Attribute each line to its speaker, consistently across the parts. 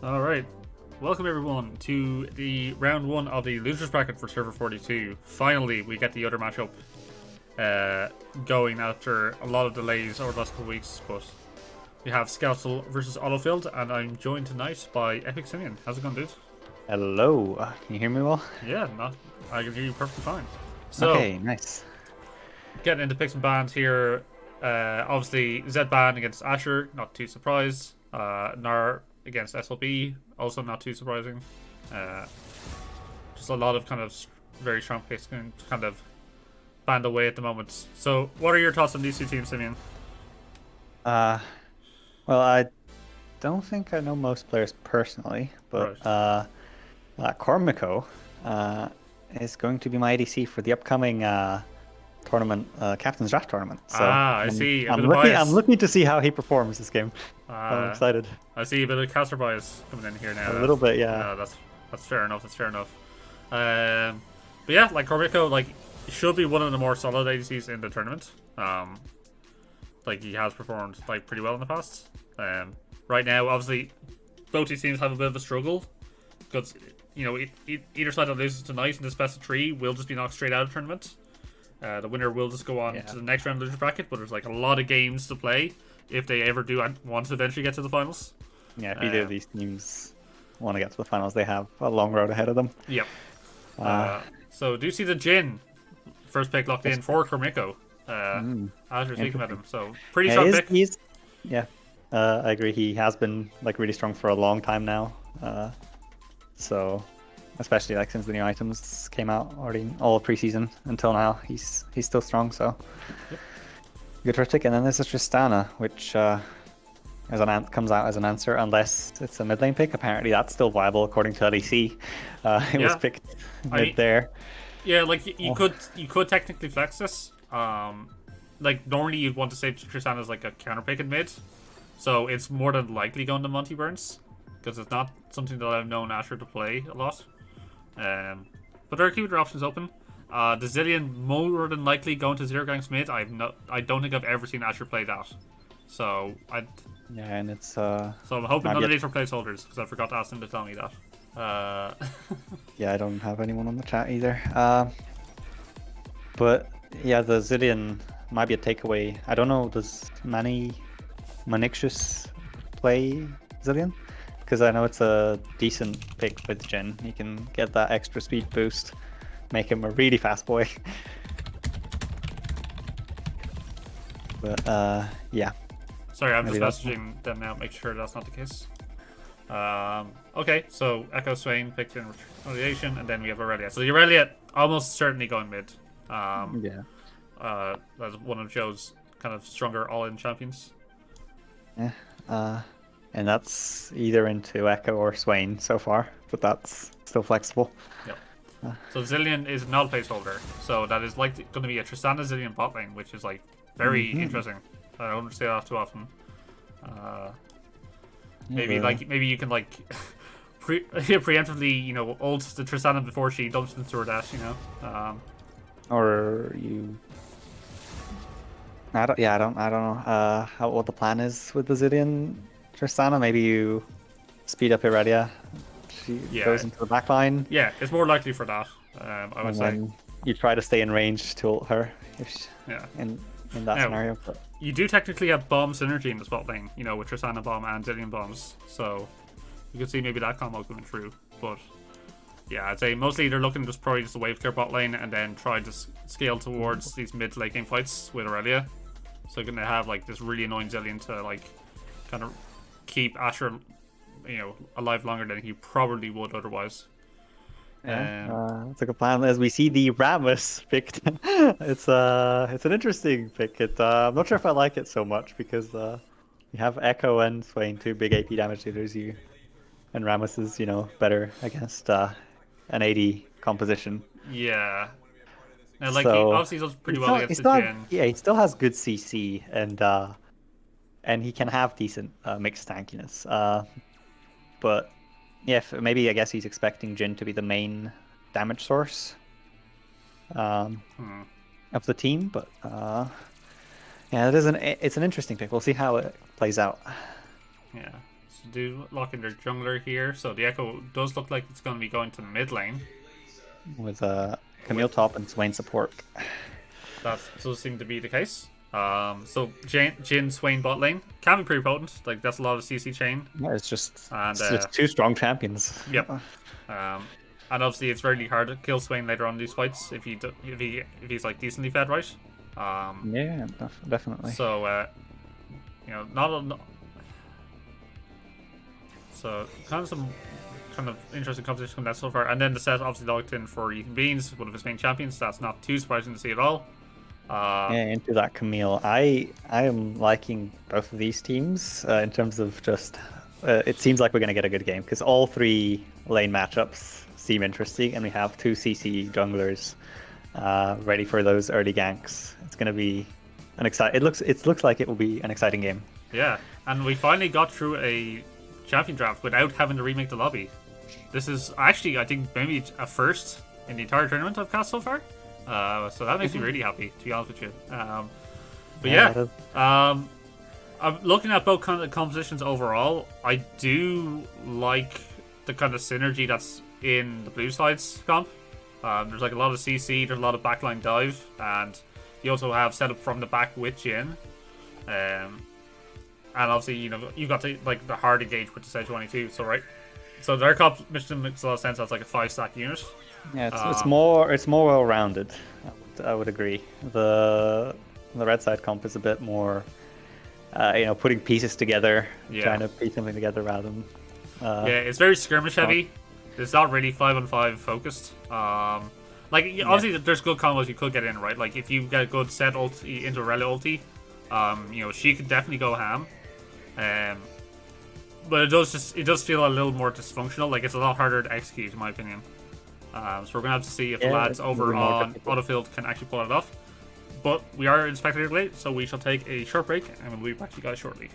Speaker 1: Alright, welcome everyone to the round 1 of the losers bracket for server 42. Finally, we get the other matchup going after a lot of delays over the last couple of weeks, but we have Skeletal versus Autofilled, and I'm joined tonight by EpicSimeon. How's it going, dude?
Speaker 2: Hello, can you hear me well?
Speaker 1: Yeah, I can hear you perfectly fine. So,
Speaker 2: okay, nice.
Speaker 1: Getting into picks and bans here. Obviously, Zed ban against Asher, not too surprised. Nar against SLB, also not too surprising. Just a lot of kind of very strong picks kind of banned away at the moment. So, what are your thoughts on these two teams, Simeon?
Speaker 2: Well, I don't think I know most players personally, but Cormico is going to be my ADC for the upcoming tournament, Captain's Draft tournament. So
Speaker 1: I see.
Speaker 2: I'm looking to see how he performs this game. I'm excited.
Speaker 1: I see a bit of caster bias coming in here now.
Speaker 2: A little bit, yeah.
Speaker 1: That's fair enough. That's fair enough. But yeah, like Cormico, like should be one of the more solid ADCs in the tournament. Like he has performed like pretty well in the past. Right now, obviously, both these teams have a bit of a struggle because you know either side that loses tonight in this best of 3 will just be knocked straight out of the tournament. The winner will just go on to the next round of the bracket, but there's like a lot of games to play if they ever do want to eventually get to the finals.
Speaker 2: Yeah, if either of these teams want to get to the finals, they have a long road ahead of them.
Speaker 1: Yep. So do you see the Jin first pick locked in for Cormico? As you're speaking about him, so pretty strong pick.
Speaker 2: I agree. He has been like really strong for a long time now. So especially like since the new items came out already all preseason until now, he's still strong. So good first pick. And then there's a Tristana, which comes out as an answer unless it's a mid lane pick. Apparently that's still viable according to LEC. It was picked mid there.
Speaker 1: Yeah, like you could technically flex this. Like normally you'd want to say Tristana as like a counter pick in mid, so it's more than likely going to Monty Burns because it's not something that I've known Asher to play a lot. But there are keeping their options open. The Zillion more than likely going to Zero Gangs mid. I don't think I've ever seen Asher play that. So
Speaker 2: Yeah, and it's
Speaker 1: so I'm hoping
Speaker 2: might
Speaker 1: none
Speaker 2: be
Speaker 1: of these are placeholders because I forgot to ask them to tell me that.
Speaker 2: yeah, I don't have anyone on the chat either. But yeah, the Zillion might be a takeaway. I don't know, does Manixus play Zillion? Because I know it's a decent pick with Jin. He can get that extra speed boost, make him a really fast boy. But yeah,
Speaker 1: Sorry, I'm
Speaker 2: maybe
Speaker 1: just
Speaker 2: that's
Speaker 1: messaging them now. Make sure that's not the case. Okay, so Echo Swain picked in retaliation, and then we have Aurelia. So Aurelia almost certainly going mid.
Speaker 2: yeah.
Speaker 1: That's one of Joe's kind of stronger all-in champions.
Speaker 2: Yeah. And that's either into Echo or Swain so far, but that's still flexible.
Speaker 1: Yep. So Zillion is not a placeholder, so that is like going to be a Tristana Zillion bot lane, which is like very interesting. I don't say that too often. Maybe you can like preemptively, you know, ult the Tristana before she dumps into her dash, you know.
Speaker 2: Or you. I don't know. What the plan is with the Zillion Tristana. Maybe you speed up Irelia. She goes into the back line.
Speaker 1: Yeah, it's more likely for that. I would
Speaker 2: And
Speaker 1: say.
Speaker 2: then you try to stay in range to ult her. If she,
Speaker 1: Yeah.
Speaker 2: in that
Speaker 1: Now,
Speaker 2: scenario. But
Speaker 1: you do technically have bomb synergy in the spot lane, you know, with Tristana bomb and Zillion bombs. So you can see maybe that combo coming through. But yeah, I'd say mostly they're looking probably just a wave clear bot lane and then try to scale towards these mid to late game fights with Aurelia. So you're gonna have like this really annoying Zillion to like kind of keep Asher, you know, alive longer than he probably would otherwise.
Speaker 2: yeah, it's a good plan. As we see the Rammus picked, it's an interesting pick. I'm not sure if I like it so much because you have Echo and Swain, two big AP damage dealers. And Rammus is better against an AD composition.
Speaker 1: Yeah. Now, like he
Speaker 2: So
Speaker 1: obviously does pretty well against
Speaker 2: he's
Speaker 1: the
Speaker 2: not
Speaker 1: Jhin.
Speaker 2: yeah, he still has good CC and he can have decent mixed tankiness. But yeah, maybe I guess he's expecting Jhin to be the main damage source of the team. But yeah, it's an interesting pick. We'll see how it plays out.
Speaker 1: Yeah. So do lock in their jungler here. So the Echo does look like it's going to be going to the mid lane.
Speaker 2: With Camille top and Swain support.
Speaker 1: That does seem to be the case. So Jhin Swain bot lane can be pretty potent. Like that's a lot of CC chain.
Speaker 2: Yeah, it's just
Speaker 1: And
Speaker 2: two strong champions.
Speaker 1: Yep. And obviously it's really hard to kill Swain later on in these fights if he's like decently fed, right?
Speaker 2: Yeah, definitely.
Speaker 1: So you know, so some kind of interesting competition from that so far. And then the set obviously locked in for Ethan Beans, one of his main champions. That's not too surprising to see at all.
Speaker 2: Yeah, into that Camille. I am liking both of these teams in terms of just. It seems like we're going to get a good game because all three lane matchups seem interesting, and we have two CC junglers ready for those early ganks. It's going to be an exciting. It looks like it will be an exciting game.
Speaker 1: Yeah, and we finally got through a champion draft without having to remake the lobby. This is actually, I think, maybe a first in the entire tournament I've cast so far. So that makes me really happy, to be honest with you. But yeah, I'm looking at both kind of compositions overall. I do like the kind of synergy that's in the blue sides comp. There's like a lot of CC, there's a lot of backline dive, and you also have setup from the back with Jhin. And obviously, you know, you got to like the hard engage with the Sage 22, so right. So their composition makes a lot of sense as like a 5-stack unit.
Speaker 2: Yeah, it's more well rounded. I would agree. The red side comp is a bit more, putting pieces together, trying to piece something together rather than.
Speaker 1: Yeah, it's very skirmish heavy. It's not really 5-on-5 focused. Obviously, there's good combos you could get in, right? Like if you get a good set ulti into Aurelia ulti, she could definitely go ham. But it does feel a little more dysfunctional. Like it's a lot harder to execute, in my opinion. So we're gonna have to see if the lads over on Autofilled can actually pull it off. But we are in spectator late, so we shall take a short break, and we'll be back to you guys shortly.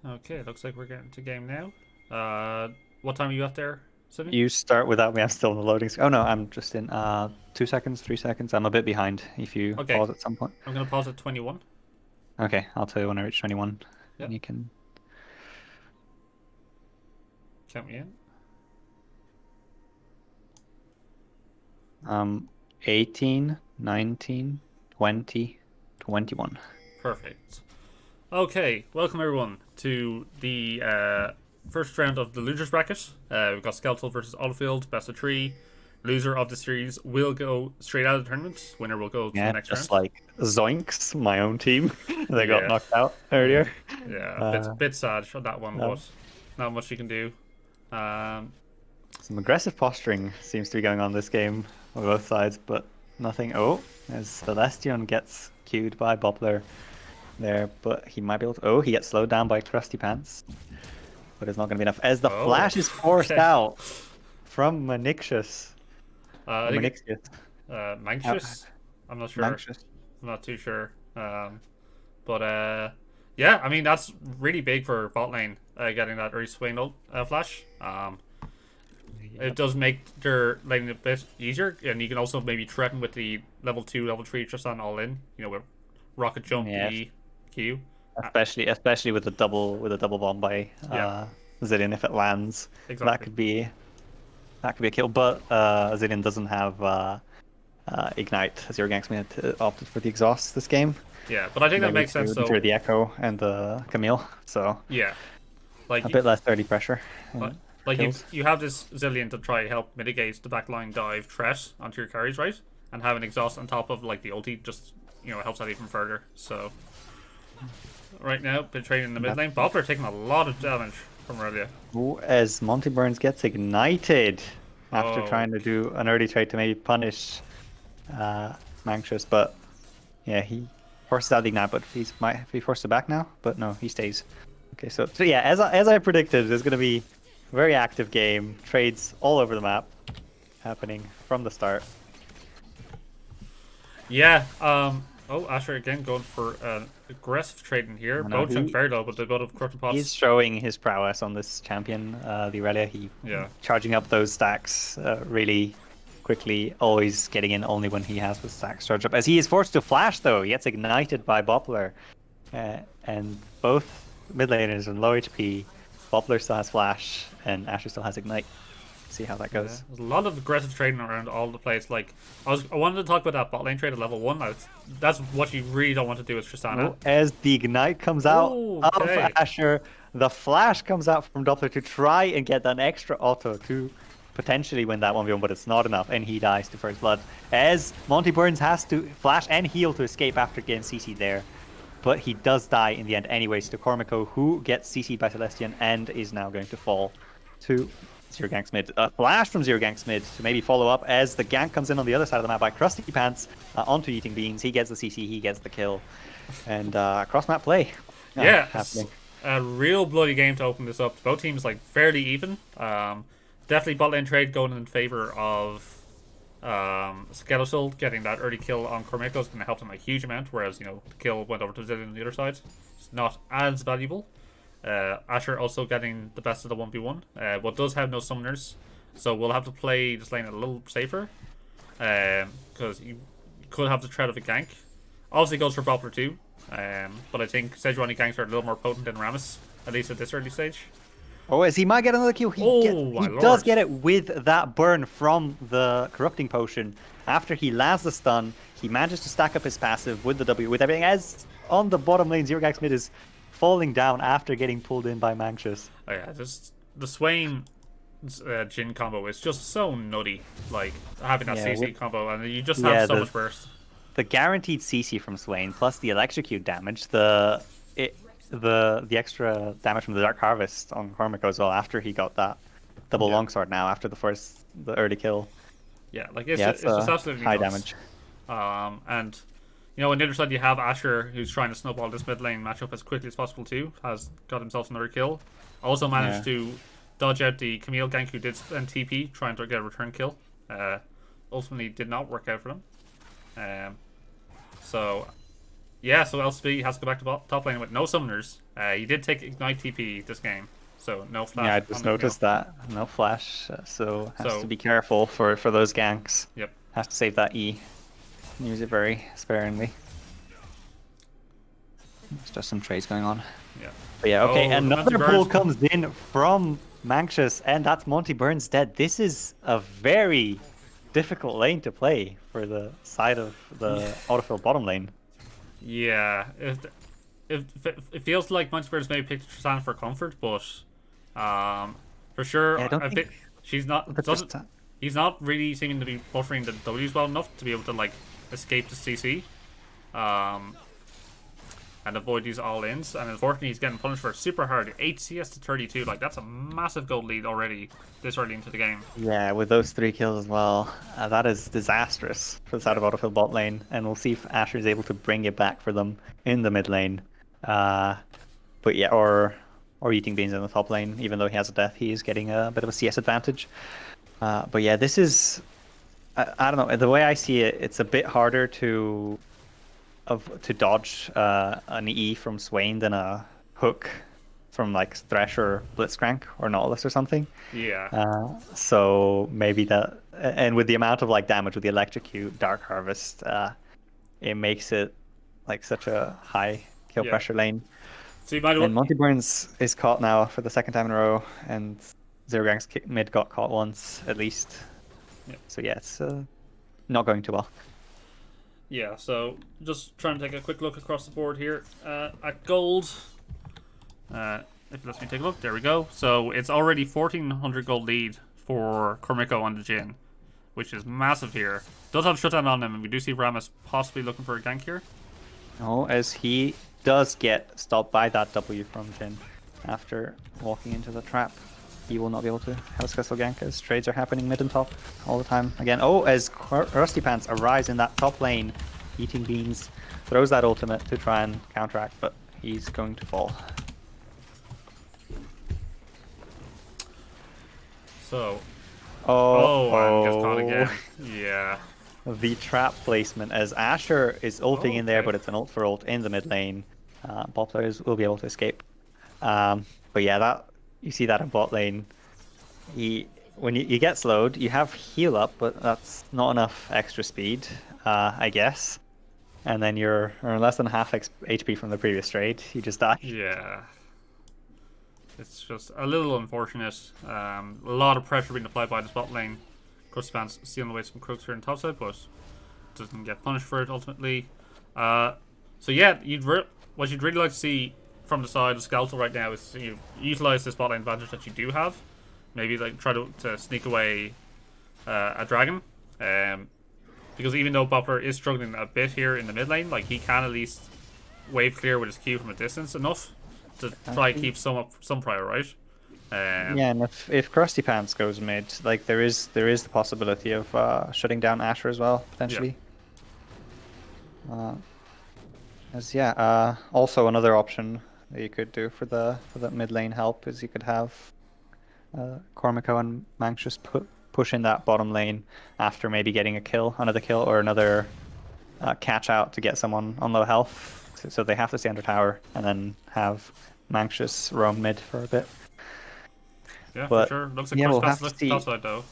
Speaker 1: Okay, looks like we're getting to game now. What time are you at there, Sydney?
Speaker 2: You start without me. I'm still in the loading screen. Oh no, I'm just in 2 seconds, 3 seconds. I'm a bit behind if you
Speaker 1: Okay,
Speaker 2: pause at some point.
Speaker 1: I'm gonna pause at 21.
Speaker 2: Okay, I'll tell you when I reach 21 and
Speaker 1: Yep,
Speaker 2: you can
Speaker 1: count me in.
Speaker 2: 18, 19, 20, 21.
Speaker 1: Perfect. Okay, welcome everyone to the first round of the losers bracket. We've got Skeletal versus Autofilled, best of three. Loser of the series will go straight out of the tournament. Winner will go to the
Speaker 2: Yeah,
Speaker 1: next
Speaker 2: just
Speaker 1: round.
Speaker 2: like Zoinks, my own team. They got
Speaker 1: Yeah,
Speaker 2: knocked out earlier.
Speaker 1: yeah,
Speaker 2: Uh,
Speaker 1: bit sad for that one,
Speaker 2: um,
Speaker 1: but not much you can do. Um,
Speaker 2: some aggressive posturing seems to be going on this game on both sides, but nothing. Oh, as Celestion gets queued by Boppler there, but he might be able to. Oh, he gets slowed down by Crusty Pants, but it's not going to be enough. As the
Speaker 1: oh,
Speaker 2: flash is forced
Speaker 1: okay.
Speaker 2: out from Manixious.
Speaker 1: I
Speaker 2: Or
Speaker 1: think
Speaker 2: Manixious.
Speaker 1: Manxious. I'm not sure.
Speaker 2: Manxious.
Speaker 1: I'm not too sure. But yeah, I mean that's really big for bot lane getting that early swing flash. It
Speaker 2: Yep.
Speaker 1: does make their lane a bit easier, and you can also maybe threaten with the level 2, level 3 just on all in. You know, with rocket jump,
Speaker 2: Yeah,
Speaker 1: E, Q. Uh,
Speaker 2: especially with a double bomb by
Speaker 1: yeah,
Speaker 2: Zillion if it lands. That
Speaker 1: exactly.
Speaker 2: could be a kill, but Zillion doesn't have Ignite as your Gangsmith opted for the exhaust this game,
Speaker 1: Yeah, but I think that
Speaker 2: mainly
Speaker 1: makes sense
Speaker 2: to
Speaker 1: though.
Speaker 2: deter the Echo and the Camille, so
Speaker 1: Yeah, like
Speaker 2: a bit less early pressure
Speaker 1: like,
Speaker 2: and
Speaker 1: like
Speaker 2: kills.
Speaker 1: you have this Zillion to try help mitigate the backline dive threat onto your carries, right? And have an exhaust on top of like the ulti just helps that even further. So right now, been trading in the mid
Speaker 2: That,
Speaker 1: lane. Boppler taking a lot of damage from earlier.
Speaker 2: ooh, as Monty Burns gets ignited after
Speaker 1: Oh,
Speaker 2: trying to do an early trade to maybe punish Manxious, but yeah, he forces out the ignite, but he's might be forced it back now. But no, he stays. Okay, so yeah, as I predicted, there's going to be a very active game, trades all over the map happening from the start.
Speaker 1: yeah. Oh, Asher again going for an aggressive trade in here.
Speaker 2: I know
Speaker 1: Both chunk very low, but they both have corrupted
Speaker 2: he's
Speaker 1: pots.
Speaker 2: showing his prowess on this champion, the Aurelia. He
Speaker 1: Yeah.
Speaker 2: charging up those stacks really quickly, always getting in only when he has the stacks charged up. As he is forced to flash though, he gets ignited by Boppler. And both mid laners are low HP. Boppler still has flash, and Asher still has ignite. See how that
Speaker 1: Yeah,
Speaker 2: goes.
Speaker 1: there's a lot of aggressive trading around all the place. Like, I wanted to talk about that bot lane trade at level 1. That's what you really don't want to do with Tristana.
Speaker 2: Oh, as the ignite comes out
Speaker 1: Oh,
Speaker 2: of
Speaker 1: okay.
Speaker 2: Asher, the flash comes out from Doppler to try and get that extra auto to potentially win that 1v1, but it's not enough, and he dies to first blood. As Monty Burns has to flash and heal to escape after getting CC there. But he does die in the end anyways to Cormico, who gets CC'd by Celestion and is now going to fall to Zero Ganks mid. A flash from Zero Ganks mid to maybe follow up as the gank comes in on the other side of the map by Krusty Pants onto Eating Beans. He gets the CC, he gets the kill. And cross-map play
Speaker 1: Yeah,
Speaker 2: happening.
Speaker 1: a real bloody game to open this up. Both teams like fairly even. Definitely bot lane trade going in favor of Skeletal. Getting that early kill on Cormico is going to help them a huge amount, whereas the kill went over to Zillion on the other side. It's not as valuable. Asher also getting the best of the 1v1, but does have no summoners, so we'll have to play this lane a little safer, because you could have the threat of a gank. Obviously goes for Boppler too, but I think Sejuani ganks are a little more potent than Rammus, at least at this early stage.
Speaker 2: Oh, as he might get another kill.
Speaker 1: Oh my
Speaker 2: He does
Speaker 1: lord.
Speaker 2: get it with that burn from the corrupting potion. After he lands the stun, he manages to stack up his passive with the W, with everything. As on the bottom lane, Zero Gax mid is falling down after getting pulled in by Manxious.
Speaker 1: Oh yeah, just the Swain Jin combo is just so nutty. Like having that
Speaker 2: Yeah,
Speaker 1: CC combo, and you just have
Speaker 2: yeah,
Speaker 1: so much burst.
Speaker 2: the guaranteed CC from Swain plus the electrocute damage, the extra damage from the Dark Harvest on Cormico as well after he got that double
Speaker 1: Yeah,
Speaker 2: longsword now after the early kill.
Speaker 1: yeah, like it's
Speaker 2: Yeah,
Speaker 1: just,
Speaker 2: it's
Speaker 1: it's just absolutely
Speaker 2: high
Speaker 1: nuts.
Speaker 2: damage.
Speaker 1: And on the other side you have Asher, who's trying to snowball this mid lane matchup as quickly as possible too. Has got himself another kill. Also managed
Speaker 2: Yeah.
Speaker 1: to dodge out the Camille gank who did spend TP trying to get a return kill. Ultimately did not work out for them. So Yeah, so LCB has to go back to top lane with no summoners. He did take Ignite TP this game, so no
Speaker 2: Yeah, I
Speaker 1: flash on
Speaker 2: just
Speaker 1: the kill.
Speaker 2: noticed that. No flash, so has to
Speaker 1: So,
Speaker 2: be careful for those ganks.
Speaker 1: yep.
Speaker 2: Has to save that E. Use it very sparingly. There's just some trades going on.
Speaker 1: Yeah.
Speaker 2: But yeah, okay,
Speaker 1: Oh, the Monty
Speaker 2: another
Speaker 1: Bird.
Speaker 2: pull comes in from Manxious, and that's Monty Burns dead. This is a very difficult lane to play for the side of the autofill bottom lane.
Speaker 1: Yeah. It feels like Monty Bird's maybe picked Tristan for comfort, but for sure,
Speaker 2: Yeah, I don't
Speaker 1: I
Speaker 2: think
Speaker 1: think she's not
Speaker 2: the
Speaker 1: doesn't.
Speaker 2: Tristan.
Speaker 1: He's not really seeming to be buffering the W's well enough to be able to like escape the CC. Um, and avoid these all-ins. And unfortunately, he's getting punished for super hard. 8 CS to 32. Like, that's a massive gold lead already this early into the game.
Speaker 2: Yeah, with those 3 kills as well, that is disastrous for the side of autofill bot lane. And we'll see if Asher is able to bring it back for them in the mid lane. But yeah, or eating beans in the top lane. Even though he has a death, he is getting a bit of a CS advantage. But yeah, this is I don't know. The way I see it, it's a bit harder to dodge an E from Swain than a hook from like Thresh or Blitzcrank or Nautilus or something.
Speaker 1: Yeah.
Speaker 2: So maybe that, and with the amount of like damage with the Electrocute, Dark Harvest, it makes it like such a high kill
Speaker 1: Yeah.
Speaker 2: pressure lane.
Speaker 1: So you might
Speaker 2: And
Speaker 1: have.
Speaker 2: Monty Burns is caught now for the second time in a row, and Zero Gang's mid got caught once at least.
Speaker 1: Yeah.
Speaker 2: So yeah, it's not going too well.
Speaker 1: Yeah, so just trying to take a quick look across the board here at gold. If it lets me take a look, there we go. So it's already 1400 gold lead for Cormico on the Jhin, which is massive here. Does have shutdown on him, and we do see Ramus possibly looking for a gank here.
Speaker 2: Oh, as he does get stopped by that W from Jhin after walking into the trap. He will not be able to have a successful gank as trades are happening mid and top all the time. Again, oh, as Rusty Pants arrives in that top lane, eating beans, throws that ultimate to try and counteract, but he's going to fall.
Speaker 1: So,
Speaker 2: Oh,
Speaker 1: and gets caught again. Yeah.
Speaker 2: The trap placement as Asher is ulting in there,
Speaker 1: Okay.
Speaker 2: but it's an ult for ult in the mid lane. Bot players will be able to escape. But yeah, that you see that in bot lane. When you get slowed, you have heal up, but that's not enough extra speed, I guess. And then you're less than half HP from the previous trade. You just die.
Speaker 1: Yeah. It's just a little unfortunate. A lot of pressure being applied by the bot lane. Crusty Pants stealing away some crooks here in topside, but doesn't get punished for it ultimately. So yeah, what you'd really like to see from the side of Skeletal right now is you utilize this bot lane advantage that you do have. Maybe like try to sneak away a dragon. Because even though Boppler is struggling a bit here in the mid lane, like he can at least wave clear with his Q from a distance enough to try and keep some prior, right?
Speaker 2: Yeah, and if Krusty Pants goes mid, like there is the possibility of shutting down Asher as well potentially. Also another option that you could do for the mid lane help is you could have Cormico and Manxious push in that bottom lane after maybe getting another kill or another catch out to get someone on low health, so they have to stay under tower, and then have Manxious roam mid for a bit.
Speaker 1: Yeah,
Speaker 2: But,
Speaker 1: for sure. Looks like
Speaker 2: yeah, we'll
Speaker 1: Crusty
Speaker 2: have to
Speaker 1: Pants
Speaker 2: see
Speaker 1: topside though.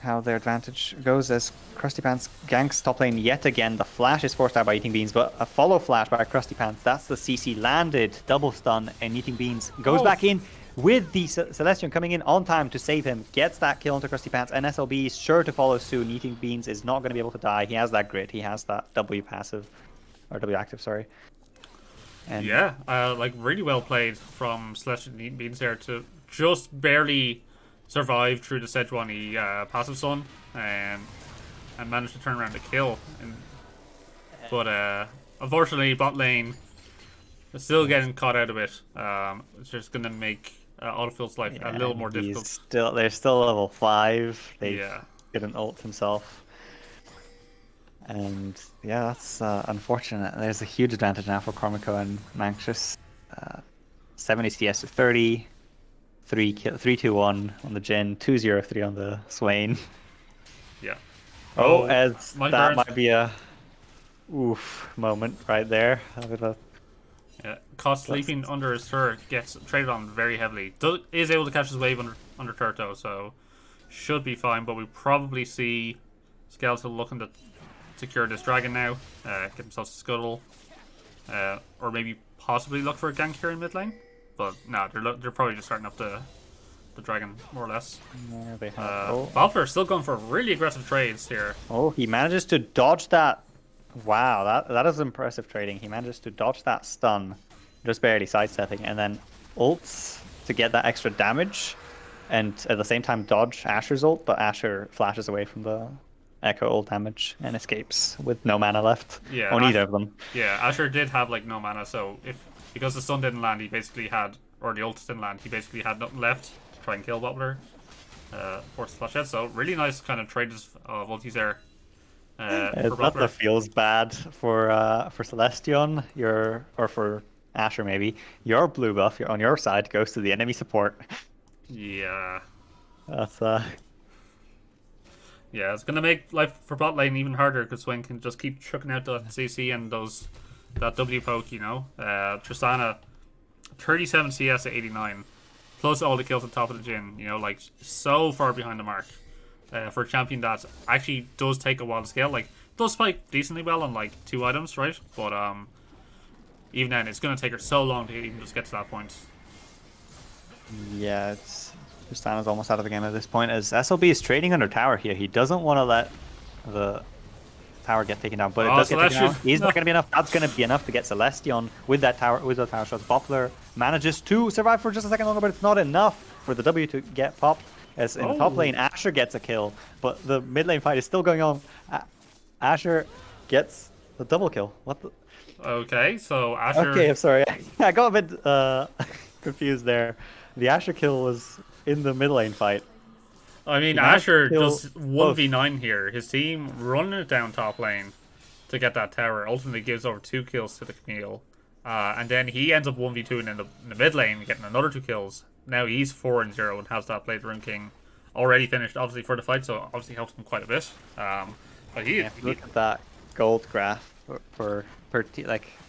Speaker 2: how their advantage goes as Krusty Pants ganks top lane yet again. The flash is forced out by Eating Beans, but a follow flash by Krusty Pants. That's the CC landed, double stun, and Eating Beans goes back in with the Celestion coming in on time to save him. Gets that kill into Krusty Pants, and SLB is sure to follow soon. Eating Beans is not going to be able to die. He has that grit. He has that W passive, or W active, sorry.
Speaker 1: And yeah, like really well played from Celestial and Eating Beans there to just barely survive through the Sejuani passive stun and managed to turn around the kill. But unfortunately, bot lane is still getting caught out of it. It's just going to make Autofilled's life a little more difficult.
Speaker 2: They're still level 5. They
Speaker 1: Yeah.
Speaker 2: didn't ult himself. And yeah, that's unfortunate. There's a huge advantage now for Cormico and Manxious. 70 CS to 30. 3-2-1 on the Jhin, 2-0-3 on the Swain.
Speaker 1: Yeah.
Speaker 2: As
Speaker 1: Monty
Speaker 2: that
Speaker 1: Burns.
Speaker 2: might be a Oof, moment right there. A bit of
Speaker 1: Yeah, Cost sleeping under his turret gets traded on very heavily. Is able to catch his wave under turret though, so should be fine. But we probably see Skeletal looking to secure this dragon now, get himself a scuttle, or maybe possibly look for a gank here in mid lane. But no, they're probably just starting up the dragon more or less.
Speaker 2: yeah, they have. Oh,
Speaker 1: Valpler still going for really aggressive trades here.
Speaker 2: oh, he manages to dodge that. Wow, that is impressive trading. He manages to dodge that stun, just barely sidestepping, and then ults to get that extra damage, and at the same time dodge Asher's ult, but Asher flashes away from the Echo ult damage and escapes with no mana left
Speaker 1: Yeah,
Speaker 2: on either of them.
Speaker 1: Yeah, Asher did have like no mana, so because the stun didn't land, he basically had, or the ult didn't land, he basically had nothing left to try and kill Wobbler. Forced flash out, so really nice kind of trades of ultis there. For
Speaker 2: Butler feels bad for Celestion, or for Asher maybe. Your blue buff on your side goes to the enemy support.
Speaker 1: Yeah.
Speaker 2: That's
Speaker 1: Yeah, it's gonna make life for bot lane even harder because Swain can just keep chucking out the CC and that W poke, you know. Tristana, 37 CS at 89, plus all the kills on top of the Jhin, you know, like so far behind the mark. For a champion that actually does take a while to scale, like does spike decently well on like 2 items, right? But even then, it's gonna take her so long to even just get to that point.
Speaker 2: yeah, it's Tristana's almost out of the game at this point as SLB is trading under tower here. He doesn't want to let the tower get taken down, but it does get taken down. Is that going to be enough? That's going to be enough to get Celestion with that tower, with the tower shots. Boppler manages to survive for just a second longer, but it's not enough for the W to get popped. As in the top lane, Asher gets a kill, but the mid lane fight is still going on. Asher gets the double kill. What the?
Speaker 1: Okay, so Asher...
Speaker 2: Okay, I'm sorry. I got a bit confused there. The Asher kill was in the mid lane fight.
Speaker 1: I mean, Asher does 1v9 here. His team running it down top lane to get that tower. Ultimately gives over 2 kills to the Camille. And then he ends up 1v2 in the mid lane, getting another 2 kills. Now he's 4-0 and has that Blade Rune King already finished, obviously, for the fight, so obviously helps him quite a bit. But
Speaker 2: look at that gold graph for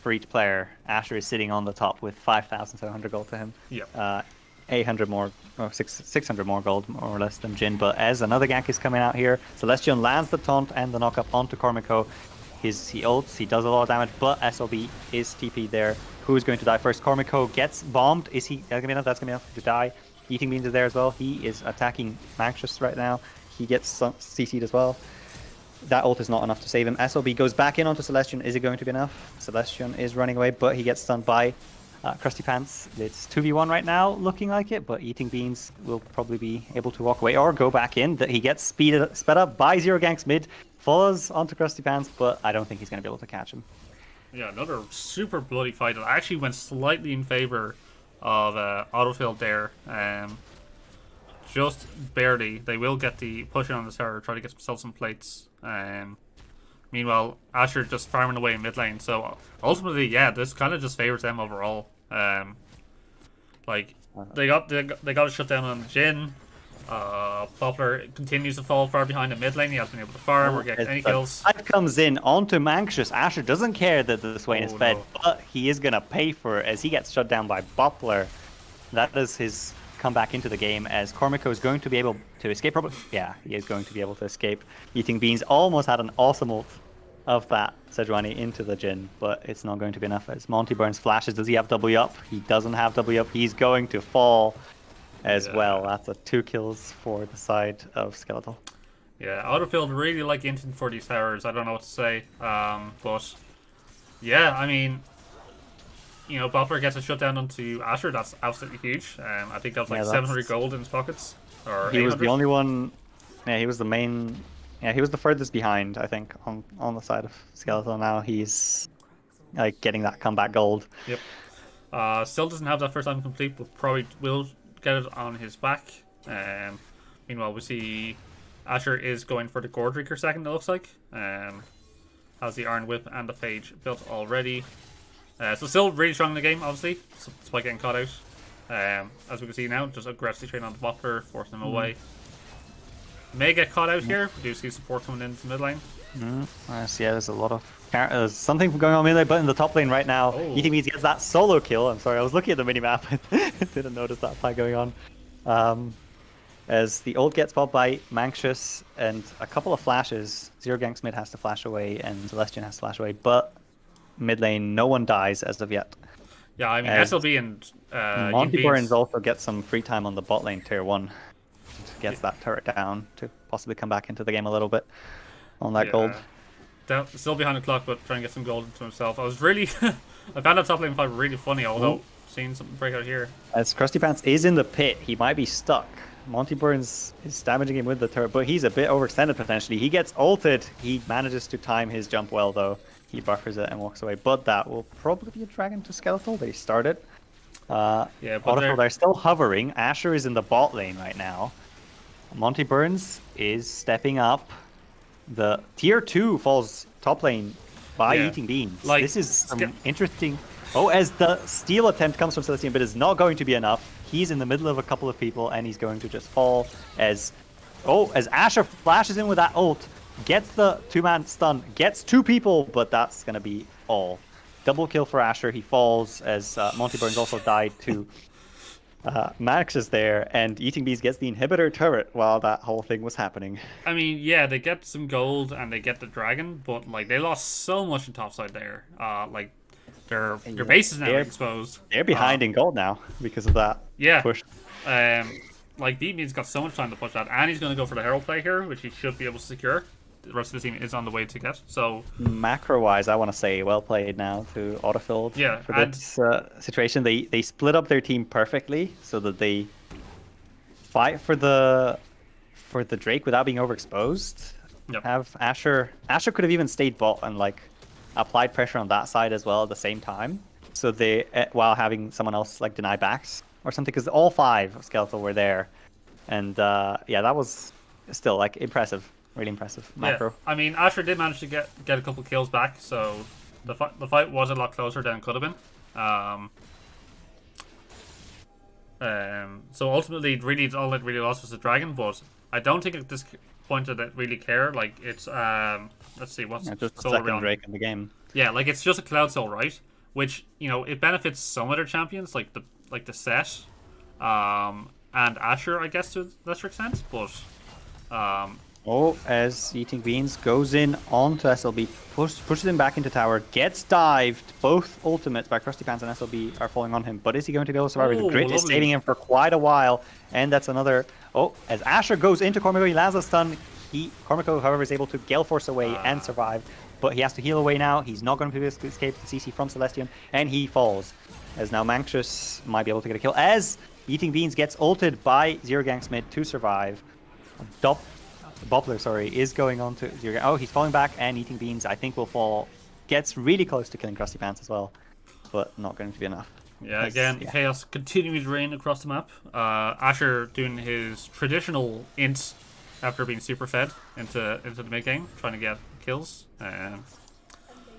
Speaker 2: each player. Asher is sitting on the top with 5,700 gold to him.
Speaker 1: Yeah.
Speaker 2: 800 more, or 600 more gold, more or less, than Jhin. But as another gank is coming out here, Celestion lands the taunt and the knockup onto Cormico. He ults, he does a lot of damage, but SLB is TP'd there. Who's going to die first? Cormico gets bombed. Is he? That's gonna be enough. That's gonna be enough to die. Eating Beans is there as well. He is attacking Manxious right now. He gets CC'd as well. That ult is not enough to save him. SLB goes back in onto Celestion. Is it going to be enough? Celestion is running away, but he gets stunned by Krusty Pants. It's 2v1 right now, looking like it, but Eating Beans will probably be able to walk away or go back in. He gets sped up by Zero Ganks mid, falls onto Krusty Pants, but I don't think he's going to be able to catch him.
Speaker 1: Yeah, another super bloody fight that actually went slightly in favor of Autofilled there. Just barely. They will get the push in on the tower, try to get themselves some plates. Meanwhile, Asher just farming away in mid lane. So ultimately, yeah, this kind of just favors them overall. Like they got a shutdown on Jhin. Poplar continues to fall far behind in mid lane. He hasn't been able to farm or get any kills.
Speaker 2: Fight comes in onto Manxious. Asher doesn't care that the Swain is fed, but he is gonna pay for it as he gets shut down by Boppler. That is his comeback into the game as Cormico is going to be able to escape. Probably, yeah, he is going to be able to escape. Eating Beans almost had an awesome ult of that Sejuani into the Jhin, but it's not going to be enough as Monty burns flashes. Does he have W up? He doesn't have W up. He's going to fall as well. That's a 2 kills for the side of Skeletal.
Speaker 1: Yeah, Autofilled really like inting for these towers. I don't know what to say. But yeah, I mean, you know, Boppler gets a shutdown onto Asher. That's absolutely huge. I think that's like 700 gold in his pockets. Or
Speaker 2: he
Speaker 1: 800.
Speaker 2: Was the only one. Yeah, he was the main. Yeah, he was the furthest behind, I think, on the side of Skeletal. Now he's like getting that comeback gold.
Speaker 1: Yep. Still doesn't have that first time complete, but probably will get it on his back. Meanwhile, we see Asher is going for the Gordreaker second, it looks like. Has the Iron Whip and the Phage built already. So still really strong in the game, obviously, despite getting caught out. As we can see now, just aggressively trading on the Boppler, forcing him away. May get caught out here. We do see support coming into mid lane.
Speaker 2: Yeah, there's a lot of Something going on in there, but in the top lane right now,
Speaker 1: Oh.
Speaker 2: Eating Beans gets that solo kill. I'm sorry, I was looking at the minimap. I didn't notice that fight going on. As the ult gets popped by Manxious and a couple of flashes, Zero Ganks mid has to flash away and Celestian has to flash away, but mid lane, no one dies as of yet.
Speaker 1: Yeah, I mean,
Speaker 2: As
Speaker 1: SLB and
Speaker 2: Monty Burns
Speaker 1: Beans.
Speaker 2: also gets some free time on the bot lane tier 1. Gets that turret down to possibly come back into the game a little bit on that gold.
Speaker 1: Still behind the clock, but trying to get some gold into himself. I was really... I found that top lane fight really funny, although seeing something break out here.
Speaker 2: As Krusty Pants is in the pit, he might be stuck. Monty Burns is damaging him with the turret, but he's a bit overextended potentially. He gets ulted. He manages to time his jump well, though. He buffers it and walks away. But that will probably be a dragon to Skeletal. They started.
Speaker 1: Yeah, but
Speaker 2: they're still hovering. Asher is in the bot lane right now. Monty Burns is stepping up. The tier 2 falls top lane by Eating Beans.
Speaker 1: Like,
Speaker 2: this is some interesting... Oh, as the steal attempt comes from Celestian, but is not going to be enough. He's in the middle of a couple of people, and he's going to just fall as... Oh, as Asher flashes in with that ult, gets the 2-man stun, gets 2 people, but that's going to be all. Double kill for Asher. He falls as Monty Burns also died too. Max is there, and Eating Bees gets the inhibitor turret while that whole thing was happening.
Speaker 1: I mean, yeah, they get some gold and they get the dragon, but like they lost so much in topside there. Like their base is now exposed.
Speaker 2: They're behind in gold now because of that push.
Speaker 1: Like Beatmeat's got so much time to push that, and he's going to go for the Herald play here, which he should be able to secure. The rest of the team is on the way to get. So
Speaker 2: macro-wise, I want to say well played now to Autofilled.
Speaker 1: Yeah,
Speaker 2: for this situation, they split up their team perfectly so that they fight for the Drake without being overexposed.
Speaker 1: Yep.
Speaker 2: Have Asher could have even stayed bot and like applied pressure on that side as well at the same time. So they while having someone else like deny backs or something, because all 5 of Skeletal were there, and yeah, that was still like impressive. Really impressive macro.
Speaker 1: Yeah. I mean, Asher did manage to get a couple kills back, so the fight was a lot closer than it could have been. So ultimately, really, all it really lost was the dragon. But I don't think at this point that it really care. Like it's let's see, what's
Speaker 2: just the second Drake in the game.
Speaker 1: Yeah, like it's just a Cloud Soul, right? Which it benefits some other champions, like the Set, and Asher, I guess to a lesser extent, but.
Speaker 2: As Eating Beans goes in onto SLB, pushes him back into tower, gets dived. Both ultimates by Krusty Pants and SLB are falling on him. But is he going to go survive? The Grit is saving him for quite a while. And that's another... as Asher goes into Cormico, he lands a stun. Cormico, however, is able to Gale Force away and survive. But he has to heal away now. He's not going to be able to escape the CC from Celestian. And he falls. As now Manxious might be able to get a kill. As Eating Beans gets ulted by Zero Ganks mid to survive. Boppler, sorry, is going on to Zero. Oh, he's falling back, and Eating Beans, I think, will fall. Gets really close to killing Krusty Pants as well, but not going to be enough.
Speaker 1: Yeah, again, chaos continuing to reign across the map. Asher doing his traditional int after being super fed into the mid game, trying to get kills.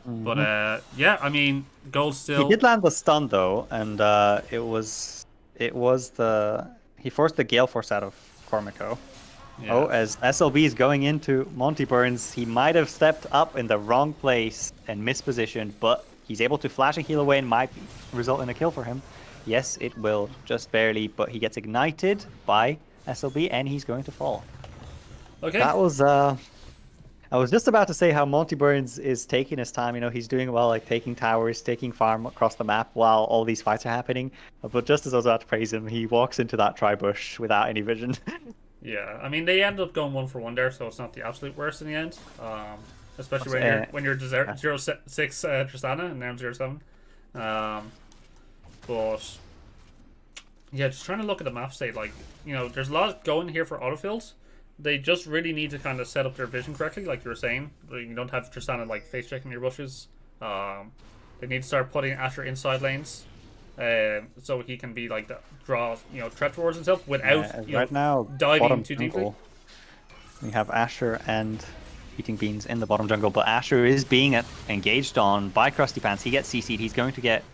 Speaker 1: But yeah, I mean, gold still.
Speaker 2: He did land the stun though, and it was he forced the Gale Force out of Cormico. Yeah. As SLB is going into Monty Burns, he might have stepped up in the wrong place and mispositioned, but he's able to flash and heal away and might result in a kill for him. Yes, it will, just barely, but he gets ignited by SLB and he's going to fall.
Speaker 1: Okay.
Speaker 2: That was, I was just about to say how Monty Burns is taking his time. He's doing well, like taking towers, taking farm across the map while all these fights are happening. But just as I was about to praise him, he walks into that tri-bush without any vision.
Speaker 1: Yeah, I mean, they end up going 1-for-1 there, so it's not the absolute worst in the end. Especially when you're 0-6 Tristana and now 0-7. But yeah, just trying to look at the map state, like, there's a lot going here for Autofilled. They just really need to kind of set up their vision correctly, like you were saying. You don't have Tristana like face checking your bushes. They need to start putting Asher inside lanes. So he can be like draw threat towards himself without
Speaker 2: right now
Speaker 1: diving too deeply.
Speaker 2: We have Asher and Eating Beans in the bottom jungle, but Asher is being engaged on by Krusty Pants. He gets CC'd. He's going to get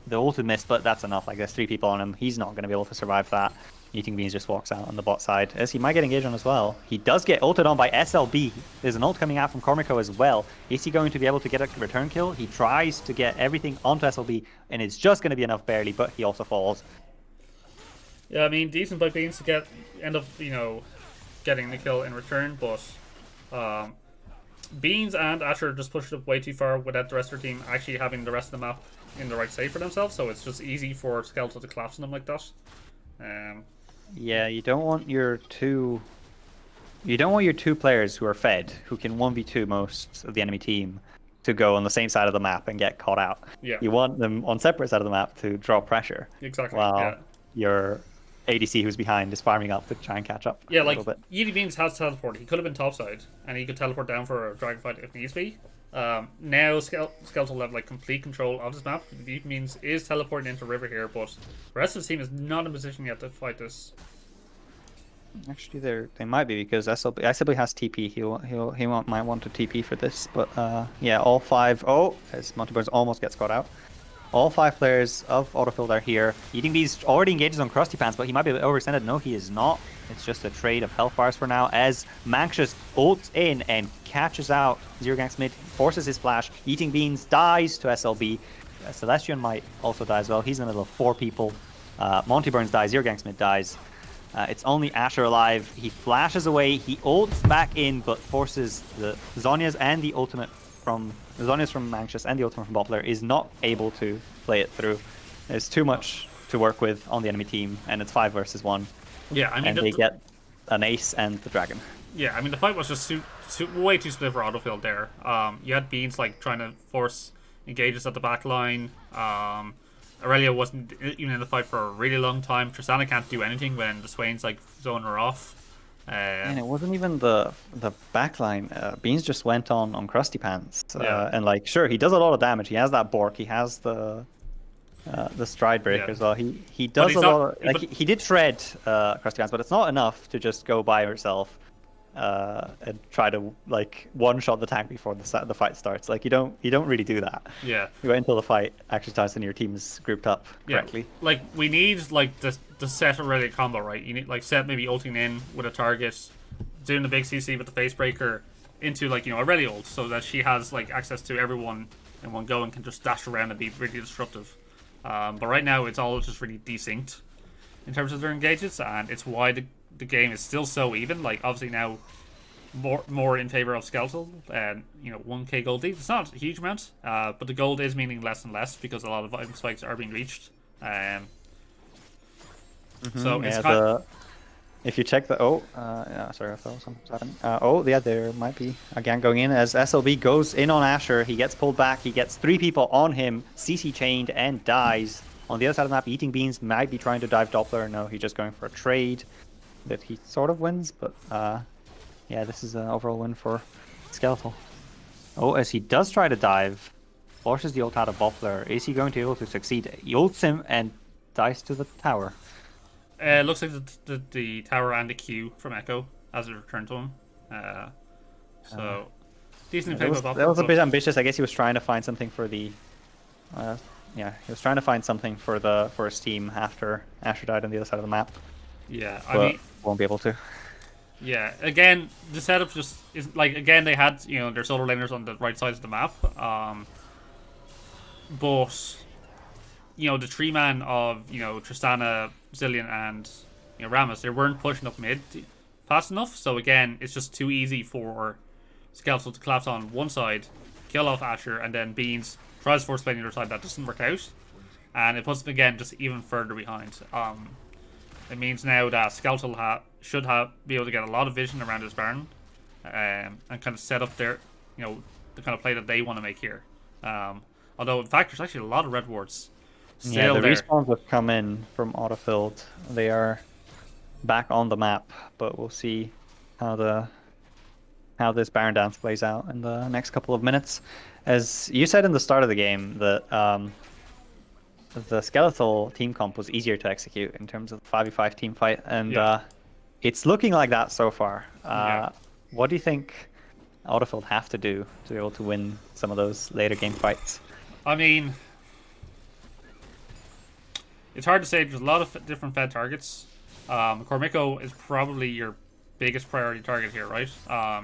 Speaker 2: The ult would miss, but that's enough. Like, there's 3 people on him. He's not going to be able to survive that. Eating Beans just walks out on the bot side, as he might get engaged on as well. He does get ulted on by SLB. There's an ult coming out from Cormico as well. Is he going to be able to get a return kill? He tries to get everything onto SLB, and it's just going to be enough barely, but he also falls.
Speaker 1: Yeah, I mean, decent by Beans to end up, you know, getting the kill in return, but Beans and Asher just pushed it way too far without the rest of their team actually having the rest of the map in the right state for themselves, so it's just easy for Skeletal to collapse on them like that.
Speaker 2: Yeah, you don't want your two players who are fed, who can 1v2 most of the enemy team, to go on the same side of the map and get caught out.
Speaker 1: Yeah.
Speaker 2: You want them on separate side of the map to draw pressure.
Speaker 1: Exactly.
Speaker 2: While your ADC who's behind is farming up to try and catch up.
Speaker 1: Yeah, like Yeety Beans has teleport. He could have been topside, and he could teleport down for a dragon fight if needs be. Now Skeletal have like complete control of this map. Yeety Beans is teleporting into river here, but the rest of the team is not in position yet to fight this.
Speaker 2: Actually, they might be, because SLB has TP. He might want to TP for this, but yeah, all 5. Oh, as Montyburns almost gets caught out. All 5 players of Autofilled are here. Eating Bees already engages on Krusty Pants, but he might be overextended. No, he is not. It's just a trade of health bars for now, as Manxious ults in and catches out Zero Ganks mid, forces his flash. Eating Beans dies to SLB. Celestion might also die as well. He's in the middle of 4 people. Monty Burns dies. Zero Ganks mid dies. It's only Asher alive. He flashes away. He ults back in, but forces the Zhonya's and the ultimate from Zhonya's from Anxious and the ultimate from Bottler is not able to play it through. There's too much to work with on the enemy team, and it's 5 versus 1.
Speaker 1: Yeah, I mean,
Speaker 2: and they get an ace and the dragon.
Speaker 1: Yeah, I mean, the fight was just way too split for Autofilled there. You had Beans like trying to force engages at the back line. Aurelia wasn't even in the fight for a really long time. Tristana can't do anything when the Swains like zone her off.
Speaker 2: And it wasn't even the backline. Beans just went on Krusty Pants, and like, sure, he does a lot of damage. He has that Bork. He has the stride breaker as well. He does a lot. He did shred Krusty Pants, but it's not enough to just go by yourself and try to like one shot the tank before the fight starts. Like, you don't really do that.
Speaker 1: Yeah.
Speaker 2: You wait until the fight actually starts and your team's grouped up correctly.
Speaker 1: Like, we need like the set Aurelia combo, right? You need like set maybe ulting in with a target, doing the big CC with the face breaker into like, you know, Aurelia ult, so that she has like access to everyone in one go and can just dash around and be really disruptive. But right now it's all just really desynced in terms of their engages, and it's why the game is still so even. Like, obviously now more in favor of Skeletal, and you know, 1k gold lead. It's not a huge amount, but the gold is meaning less and less because a lot of item spikes are being reached. So it's
Speaker 2: if you check the sorry, I thought something happened. There might be a gang going in as SLB goes in on Asher. He gets pulled back. He gets 3 people on him. CC chained and dies. On the other side of the map, Eating Beans might be trying to dive Doppler. No, he's just going for a trade that he sort of wins, but yeah, this is an overall win for Skeletal. Oh, as he does try to dive, forces the ult out of Boppler. Is he going to be able to succeed? He ults him and dies to the tower.
Speaker 1: Looks like the tower and the Q from Echo as it returned to him. So decent favor of Boppler.
Speaker 2: That was a bit ambitious. I guess he was trying to find something for the. He was trying to find something for his team after Asher died on the other side of the map.
Speaker 1: Yeah,
Speaker 2: I mean, won't be able to.
Speaker 1: Yeah, again, the setup just is like, again, they had, you know, their solar laners on the right sides of the map, but you know, the 3-man of, you know, Tristana, Zillion, and, you know, Rammus, they weren't pushing up mid fast enough. So again, it's just too easy for Skeletal to collapse on one side, kill off Asher, and then Beans tries to force play on the other side. That doesn't work out, and it puts them again just even further behind. It means now that Skeletal should be able to get a lot of vision around his Baron, and kind of set up their, you know, the kind of play that they want to make here. Although in fact there's actually a lot of red wards still
Speaker 2: the
Speaker 1: there.
Speaker 2: respawns have come in from Autofilled. They are back on the map, but we'll see how this Baron dance plays out in the next couple of minutes. As you said in the start of the game, that the Skeletal team comp was easier to execute in terms of the 5v5 team fight, and it's looking like that so far. What do you think Autofilled have to do to be able to win some of those later game fights?
Speaker 1: I mean, it's hard to say. There's a lot of different Fed targets. Cormico is probably your biggest priority target here, right?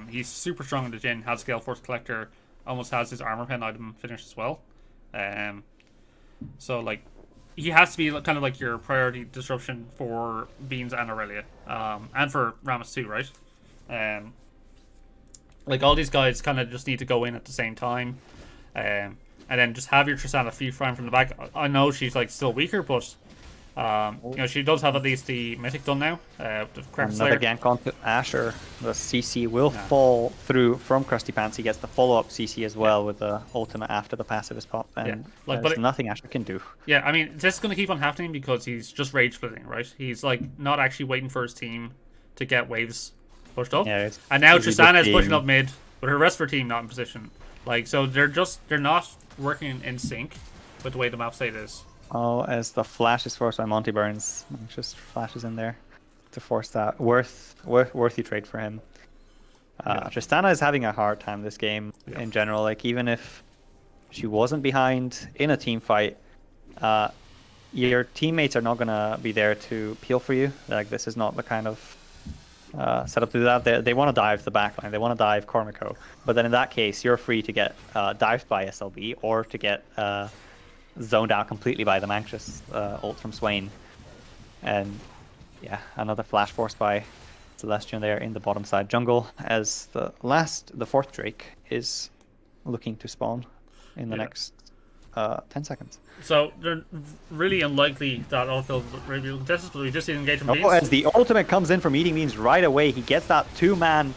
Speaker 1: He's super strong in the Jhin, has Scale Force Collector, almost has his Armor Pen item finished as well. So, like, he has to be kind of like your priority disruption for Beans and Aurelia. And for Rammus too, right? Like, all these guys kind of just need to go in at the same time. And then just have your Tristana free farm from the back. I know she's, like, still weaker, but... you know, she does have at least the Mythic done now. The
Speaker 2: Another gank onto Asher. The CC will fall through from Krusty Pants. He gets the follow-up CC as well with the ultimate after the passive is popped. And there's nothing Asher can do.
Speaker 1: Yeah, I mean, this is going to keep on happening because he's just rage splitting, right? He's, like, not actually waiting for his team to get waves pushed up. Yeah, and now Tristana is pushing up mid with her rest of her team not in position. Like, so they're not working in sync with the way the map state is.
Speaker 2: Oh, as the flash is forced by Monty Burns, just flashes in there to force that worthy trade for him. Tristana is having a hard time this game in general. Like, even if she wasn't behind in a team fight, your teammates are not gonna be there to peel for you. Like, this is not the kind of setup to do that. They want to dive the backline. They want to dive Cormico. But then in that case, you're free to get dived by SLB or to get zoned out completely by the Manxious ult from Swain. And yeah, another flash force by Celestion there in the bottom side jungle as the fourth Drake is looking to spawn in the next 10 seconds.
Speaker 1: So they're really unlikely that Autofilled will contest, but we just see engagement beans.
Speaker 2: As the ultimate comes in from Eating Beans right away, he gets that two-man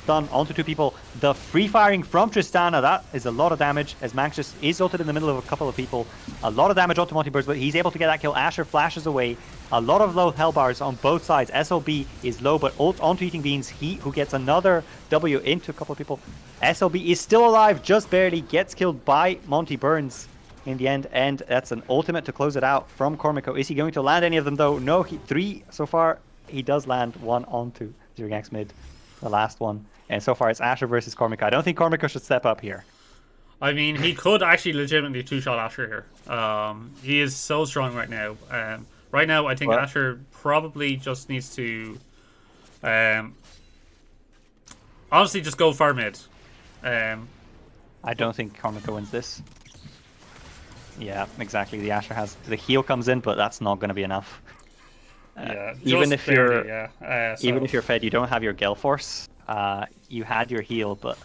Speaker 2: stun onto two people. The free firing from Tristana, that is a lot of damage as Manxious is ulted in the middle of a couple of people. A lot of damage onto Monty Burns, but he's able to get that kill. Asher flashes away. A lot of low health bars on both sides. SLB is low, but ult onto Eating Beans. He who gets another W into a couple of people. SLB is still alive, just barely gets killed by Monty Burns in the end, and that's an ultimate to close it out from Cormico. Is he going to land any of them though? No, three so far. He does land one onto Zergax mid, the last one. And so far it's Asher versus Cormico. I don't think Cormico should step up here.
Speaker 1: I mean, he could actually legitimately two-shot Asher here. He is so strong right now. Right now, I think Asher probably just needs to honestly just go far mid.
Speaker 2: I don't think Cormico wins this. Yeah, exactly. The Asher has the heal comes in, but that's not going to be enough. Even if
Speaker 1: barely,
Speaker 2: even if you're fed, you don't have your Gale Force. You had your heal, but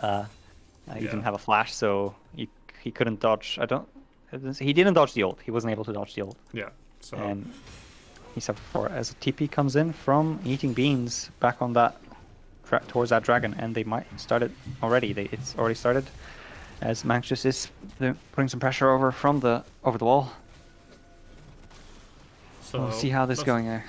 Speaker 2: you didn't have a flash, so he couldn't dodge. He didn't dodge the ult. He wasn't able to dodge the ult.
Speaker 1: Yeah. So.
Speaker 2: And he suffered for it as a TP comes in from Eating Beans back on that towards that dragon, and they might start it already. It's already started. As Manxious is putting some pressure over the wall. So we'll see how this is going there.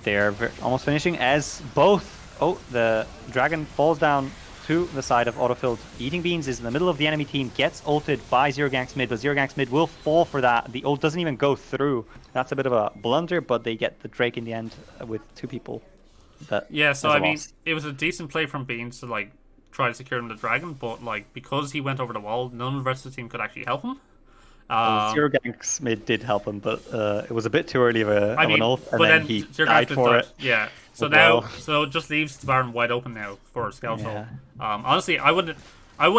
Speaker 2: They're almost finishing as both. Oh, the dragon falls down to the side of Autofilled. Eating Beans is in the middle of the enemy team, gets ulted by Zergax mid, but Zergax mid will fall for that. The ult doesn't even go through. That's a bit of a blunder, but they get the Drake in the end with two people.
Speaker 1: So I mean, it was a decent play from Beans to like try to secure him the dragon, but like because he went over the wall, none of the rest of the team could actually help him.
Speaker 2: Zergax mid did help him, but it was a bit too early of an ult, and then he died for it.
Speaker 1: Yeah. So now, so it just leaves the Baron wide open now for Skeletal. Yeah. Honestly, I wouldn't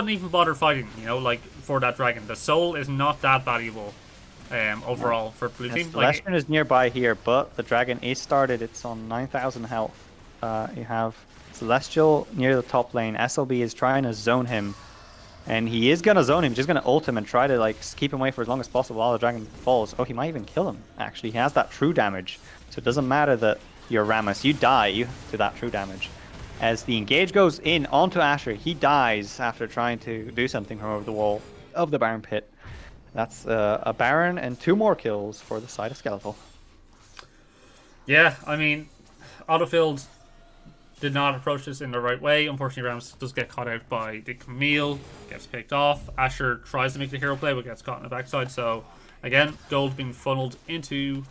Speaker 1: even bother fighting. You know, like for that dragon, the soul is not that valuable overall for blue team.
Speaker 2: Celestian is nearby here, but the dragon is started. It's on 9,000 health. You have Celestial near the top lane. SLB is trying to zone him, and he is gonna zone him. Just gonna ult him and try to like keep him away for as long as possible while the dragon falls. Oh, he might even kill him. Actually, he has that true damage, so it doesn't matter that you're Rammus. You die to that true damage. As the engage goes in onto Asher, he dies after trying to do something from over the wall of the Baron pit. That's a Baron and 2 more kills for the side of Skeletal.
Speaker 1: Yeah, I mean, Autofilled did not approach this in the right way. Unfortunately, Rammus does get caught out by the Camille, gets picked off. Asher tries to make the hero play, but gets caught in the backside. So, again, gold being funneled into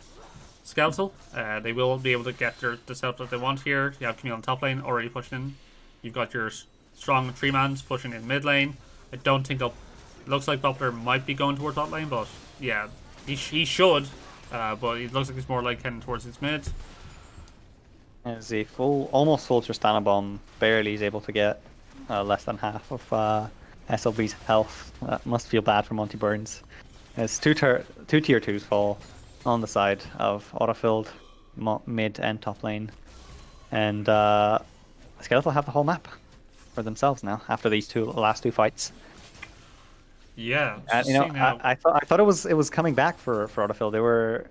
Speaker 1: Skeletal. They will be able to get the setup that they want here. You have Camille on top lane already pushing in. You've got your strong 3-mans pushing in mid lane. I don't think they'll... Looks like Doppler might be going towards top lane, but yeah, he should but it looks like he's more like heading towards his mid.
Speaker 2: As a almost full Tristana bomb, barely is able to get less than half of SLB's health. That must feel bad for Monty Burns. As two tier 2s fall on the side of Autofilled, mid and top lane. And Skeletal have the whole map for themselves now after these last two fights.
Speaker 1: Yeah,
Speaker 2: And
Speaker 1: just see now.
Speaker 2: I thought it was coming back for Autofill.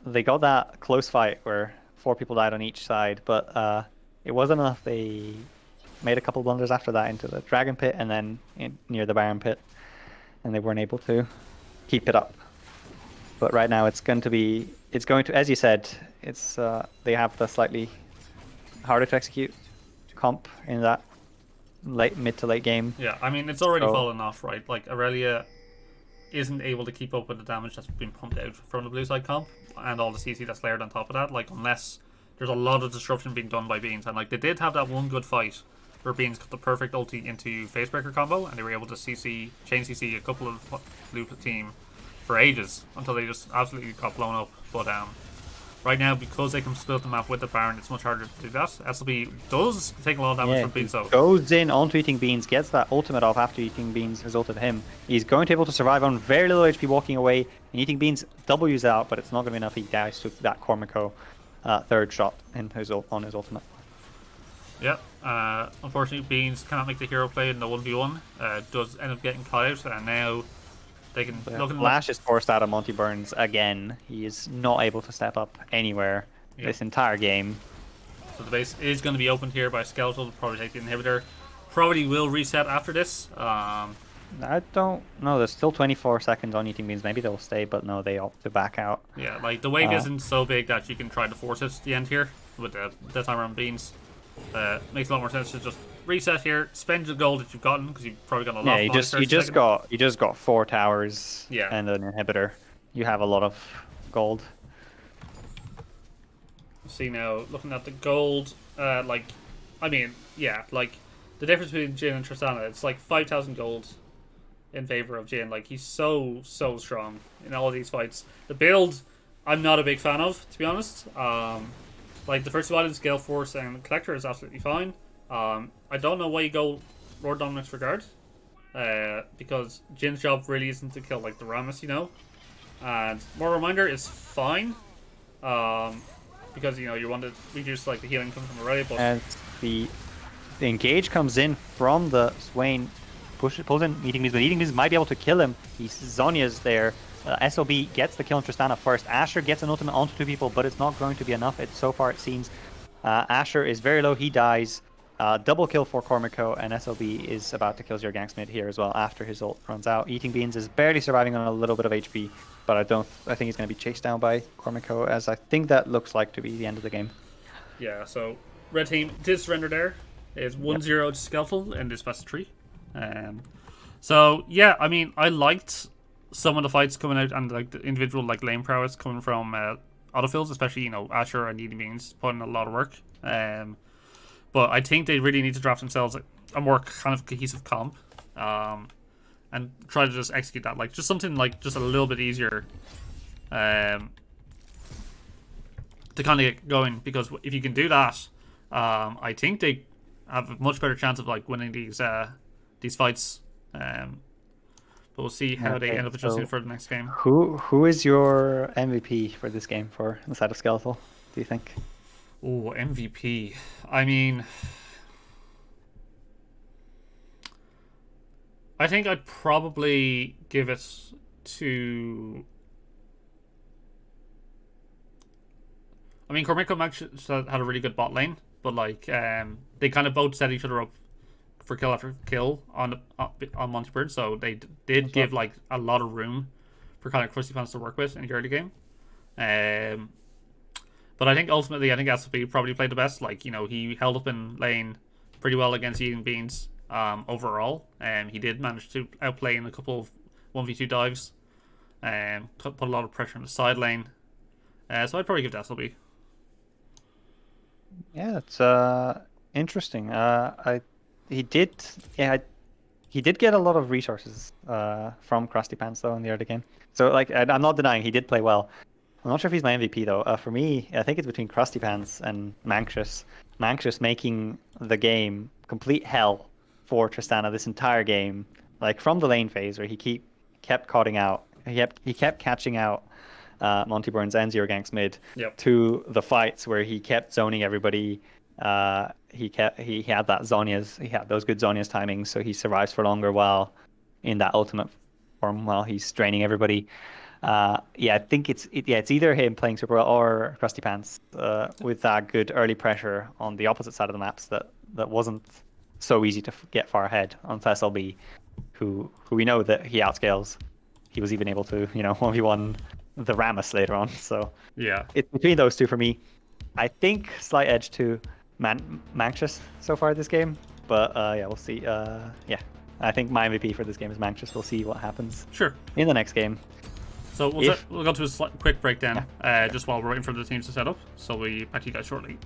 Speaker 2: They got that close fight where 4 people died on each side, but it wasn't enough. They made a couple blunders after that into the Dragon Pit and then near the Baron Pit, and they weren't able to keep it up. But right now it's going to, as you said, it's they have the slightly harder to execute comp in that mid to late game.
Speaker 1: Yeah, I mean, it's already fallen off, right? Like, Aurelia isn't able to keep up with the damage that's been pumped out from the blue side comp and all the CC that's layered on top of that. Like, unless there's a lot of disruption being done by Beans. And, like, they did have that one good fight where Beans got the perfect ulti into Facebreaker combo and they were able to chain CC a couple of blue team for ages until they just absolutely got blown up. But, right now, because they can split the map with the Baron, it's much harder to do that. SLB does take a lot of damage from Beans, though.
Speaker 2: Goes in onto Eating Beans, gets that ultimate off after Eating Beans has ulted him. He's going to be able to survive on very little HP walking away, and Eating Beans W's out, but it's not going to be enough. He dies to that Cormico third shot on his ultimate.
Speaker 1: Yep. Unfortunately, Beans cannot make the hero play in the 1v1. Does end up getting caught out, and now they can
Speaker 2: Flash is forced out of Monty Burns again. He is not able to step up anywhere this entire game.
Speaker 1: So the base is going to be opened here by Skeletal to probably take the inhibitor. Probably will reset after this.
Speaker 2: I don't know. There's still 24 seconds on Eating Beans. Maybe they'll stay, but no, they opt to back out.
Speaker 1: Yeah, like the wave isn't so big that you can try to force it to the end here with the timer on Beans. Makes a lot more sense to just reset here, spend the gold that you've gotten because you've probably got a lot.
Speaker 2: Yeah, you just got 4 towers.
Speaker 1: Yeah.
Speaker 2: And an inhibitor. You have a lot of gold.
Speaker 1: See now, looking at the gold, like, I mean, yeah, like the difference between Jhin and Tristana, it's like 5,000 gold in favor of Jhin. Like, he's so strong in all of these fights. The build, I'm not a big fan of, to be honest. Like, the first two items, Gale Force and Collector, is absolutely fine. I don't know why you go Lord Dominus Regard, because Jin's job really isn't to kill, like, the Rammus, you know? And More Reminder is fine, because, you know, you want to reduce, like, the healing coming from Aurelia, but...
Speaker 2: And the engage comes in from the Swain, pulls in Eating Beans, but Eating Beans might be able to kill him. Zonya's there. SOB gets the kill on Tristana first. Asher gets an ultimate onto 2 people, but it's not going to be enough. So far, it seems. Asher is very low. He dies. Double kill for Cormico, and SOB is about to kill Zerganx mid here as well after his ult runs out. Eating Beans is barely surviving on a little bit of HP, but I think he's going to be chased down by Cormico, as I think that looks like to be the end of the game.
Speaker 1: Yeah, so red team did surrender there. It's 1-0 to Skeletal in this best of 3. So yeah, I mean, I liked some of the fights coming out and like the individual like lane prowess coming from Autofills, especially, you know, Asher and Eating Beans putting a lot of work. But I think they really need to draft themselves a more kind of cohesive comp, and try to just execute that, like just something like just a little bit easier, to kind of get going. Because if you can do that, I think they have a much better chance of like winning these fights. But we'll see how they end up adjusting for the next game.
Speaker 2: Who is your MVP for this game for the side of Skeletal, do you think?
Speaker 1: Oh, MVP. I mean, I think I'd probably give it to... I mean, Cormico had a really good bot lane, but like they kind of both set each other up for kill after kill on Monty Bird, so they did give like a lot of room for kind of crusty fans to work with in the early game. But I think ultimately, I think SLB probably played the best. Like, you know, he held up in lane pretty well against Eating Beans overall. He did manage to outplay in a couple of 1v2 dives, and put a lot of pressure on the side lane. So I'd probably give it to SLB.
Speaker 2: Yeah, it's interesting. He did get a lot of resources from Krusty Pants though in the early game. So like, I'm not denying he did play well. I'm not sure if he's my MVP though. For me, I think it's between Krusty Pants and Manxious. Manxious making the game complete hell for Tristana this entire game, like from the lane phase where kept cutting out, he kept catching out Monty Burns and Zero Ganks mid,
Speaker 1: Yep.
Speaker 2: to the fights where he kept zoning everybody. He had he had those good Zhonya's timings, so he survives for longer while in that ultimate form while he's draining everybody. Yeah, I think it's either him playing super well or Krusty Pants with that good early pressure on the opposite side of the maps that wasn't so easy to get far ahead on FSLB, who we know that he outscales. He was even able to 1v1 the Rammus later on. So
Speaker 1: Yeah.
Speaker 2: it's between those two for me. I think slight edge to Manxious so far this game, but yeah, we'll see. Yeah, I think my MVP for this game is Manxious. We'll see what happens
Speaker 1: Sure.
Speaker 2: in the next game.
Speaker 1: So we'll go to a quick breakdown just while we're waiting for the teams to set up. So we back to you guys shortly.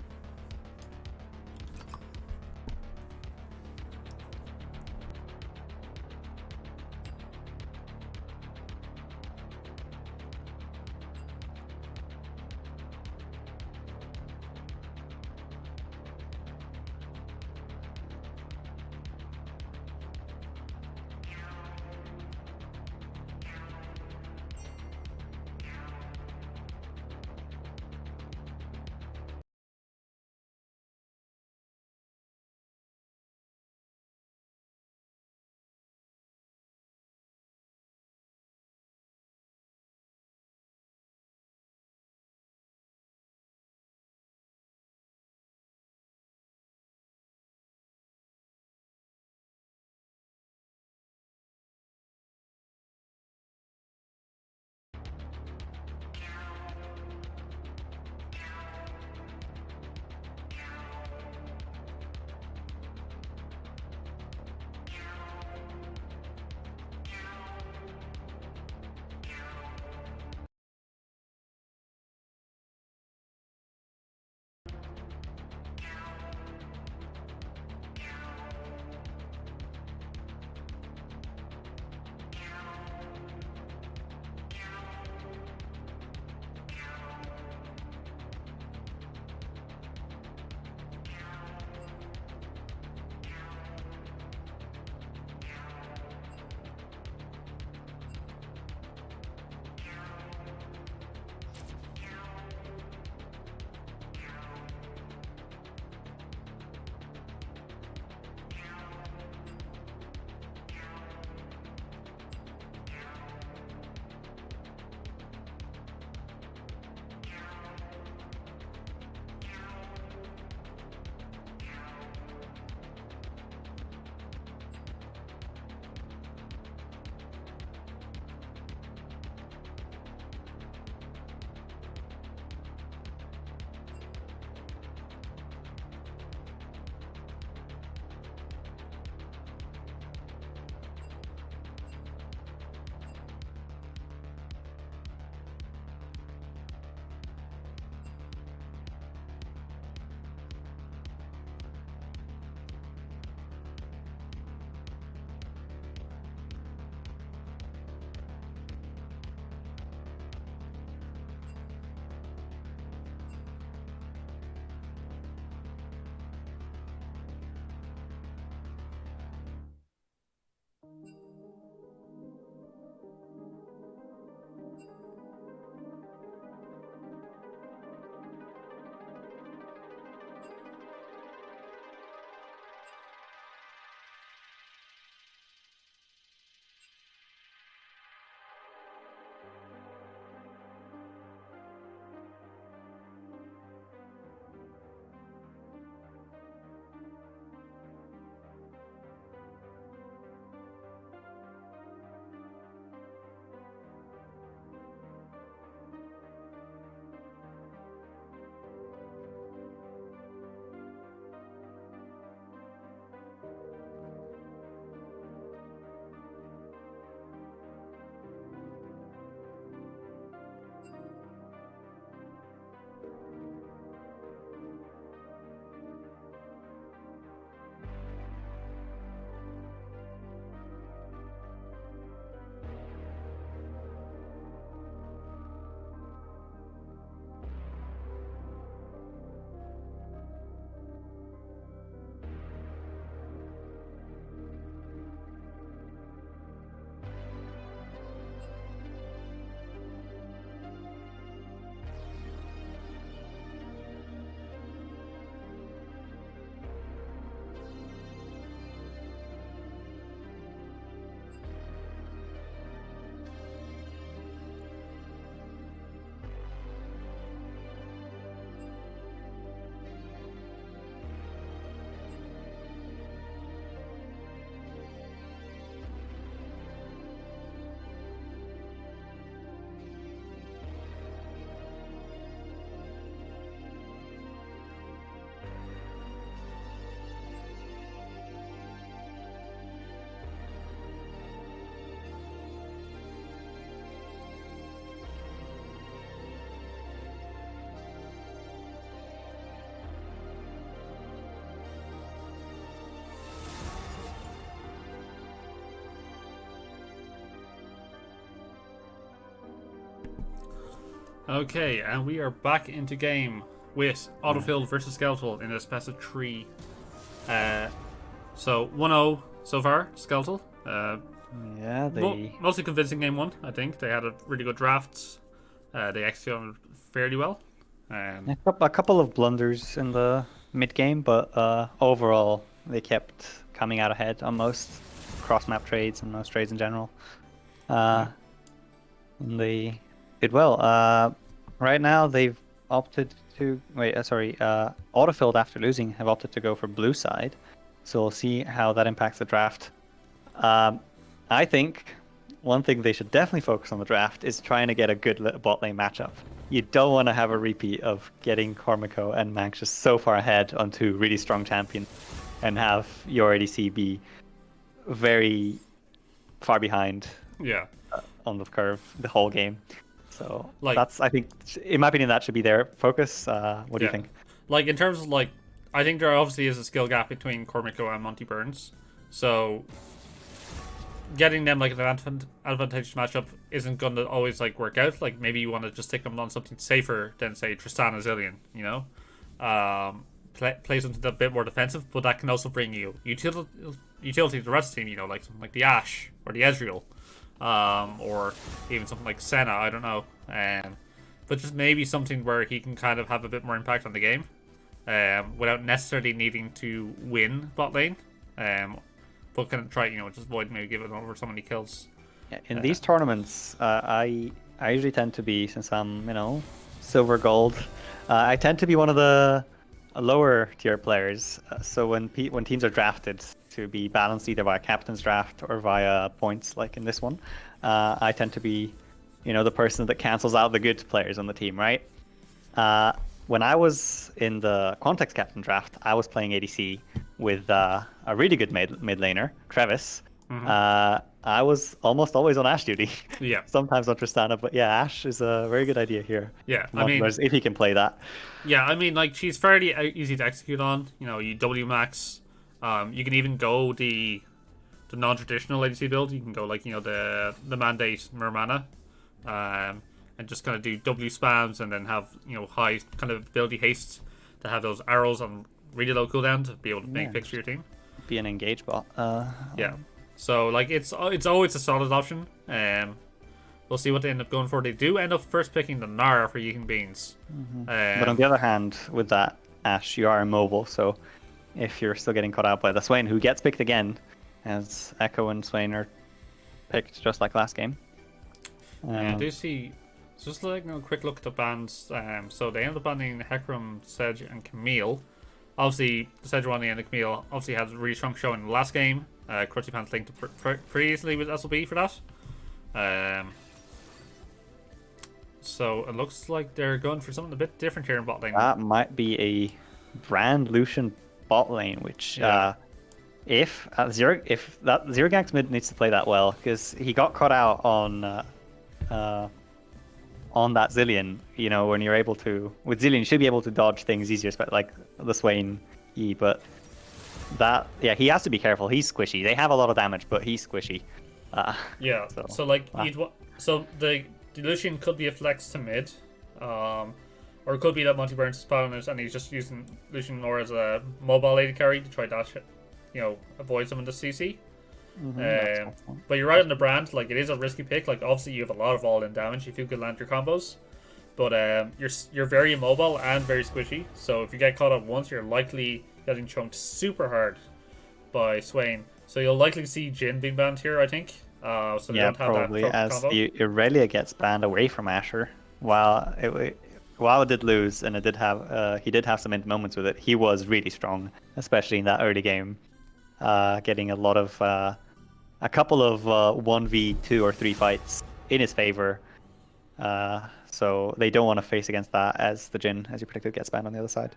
Speaker 1: Okay, and we are back into game with
Speaker 2: Yeah,
Speaker 1: Autofilled versus Skeletal in this best of 3. So 1-0 so far, Skeletal.
Speaker 2: yeah, they
Speaker 1: Mostly convincing game 1, I think. They had a really good draft. They executed fairly well. Um,
Speaker 2: a couple of blunders in the mid game, but overall they kept coming out ahead on most cross map trades and most trades in general.
Speaker 1: yeah.
Speaker 2: Uh, and they did well. Right now they've opted to wait. Sorry, Autofilled after losing have opted to go for blue side, so we'll see how that impacts the draft. Um, I think one thing they should definitely focus on the draft is trying to get a good bot lane matchup. You don't want to have a repeat of getting Cormico and Manx just so far ahead on two really strong champions and have your ADC be very far behind
Speaker 1: Yeah.
Speaker 2: on the curve the whole game. So
Speaker 1: Like,
Speaker 2: that's, I think, in my opinion, that should be their focus. What do you
Speaker 1: yeah.
Speaker 2: think?
Speaker 1: Like, in terms of, like, I think there obviously is a skill gap between Cormico and Monty Burns. So, getting them, like, an advantageous matchup isn't going to always, like, work out. Like, maybe you want to just stick them on something safer than, say, Tristana Zillion, you know? Play something a bit more defensive, but that can also bring you utility to the rest of the team, you know, like something like the Ashe or the Ezreal, or even something like Senna, I don't know. But just maybe something where he can kind of have a bit more impact on the game, without necessarily needing to win bot lane, but kind of try, you know, just avoid maybe giving over so many kills.
Speaker 2: Yeah, in these tournaments, I usually tend to be, since I'm, silver gold, I tend to be one of the lower tier players. So when teams are drafted to be balanced either via captain's draft or via points, like in this one, I tend to be, the person that cancels out the good players on the team, right? When I was in the context captain draft, I was playing ADC with a really good mid laner, Travis. I was almost always on Ashe duty.
Speaker 1: Yeah,
Speaker 2: Sometimes on Tristana, but yeah, Ashe is a very good idea here.
Speaker 1: yeah.
Speaker 2: For Multiverse, if he can play that.
Speaker 1: Yeah, I mean, like, she's fairly easy to execute on. You know, you W max. You can even go the non-traditional ADC build. You can go, like, the mandate Mermana, and just kind of do W spams and then have, high kind of ability haste to have those arrows on really low cooldown to be able to make picks for your team.
Speaker 2: Be an engage bot.
Speaker 1: Yeah. So, like, it's always a solid option. We'll see what they end up going for. They do end up first picking the Gnar for Yeeking Beans.
Speaker 2: But on the other hand, with that Ashe, you are immobile, so if you're still getting caught out by the Swain, who gets picked again, as Echo and Swain are picked just like last game.
Speaker 1: I do see. Just like a quick look at the bans. So they ended up banning Hecarim, Sedge, and Camille. Obviously, the Sejuani and the Camille obviously had a really strong showing in the last game. Crutchy Pants linked pretty easily with SLB for that. So it looks like they're going for something a bit different here in bot lane.
Speaker 2: That might be a Brand Lucian bot lane, which if that Zero mid needs to play that well, because he got caught out on that Zillion. When you're able to with Zillion, you should be able to dodge things easier, like the Swain E. But he has to be careful. He's squishy. They have a lot of damage, but he's squishy.
Speaker 1: So the Lucian could be a flex to mid, or it could be that Monty Burns is spawning it and he's just using Lucian more as a mobile lady carry to try dash it, avoid some of the CC. But you're right on the brand. Like, it is a risky pick. Like, obviously you have a lot of all-in damage if you could land your combos, but you're very immobile and very squishy. So if you get caught up once, you're likely getting chunked super hard by Swain. So you'll likely see Jhin being banned here, I think. So they don't have
Speaker 2: probably,
Speaker 1: that
Speaker 2: as
Speaker 1: combo.
Speaker 2: Irelia gets banned away from Asher. While it did lose, and he did have some end moments with it, he was really strong, especially in that early game, getting a couple of 1v2 or 3 fights in his favor. So they don't want to face against that, as the Jhin, as you predicted, gets banned on the other side.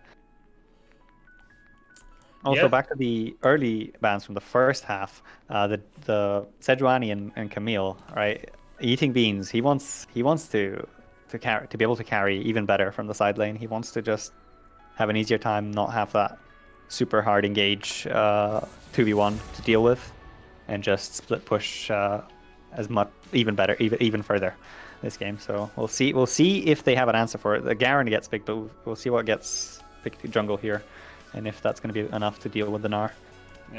Speaker 2: Also, back to the early bans from the first half, the Sejuani and Camille, right? Eating beans. He wants to be able to carry even better from the side lane. He wants to just have an easier time, not have that super hard engage 2v1 to deal with, and just split push as much even better, even further. this game. So we'll see. We'll see if they have an answer for it. The Garen gets picked, but we'll see what gets picked jungle here, and if that's going to be enough to deal with the Gnar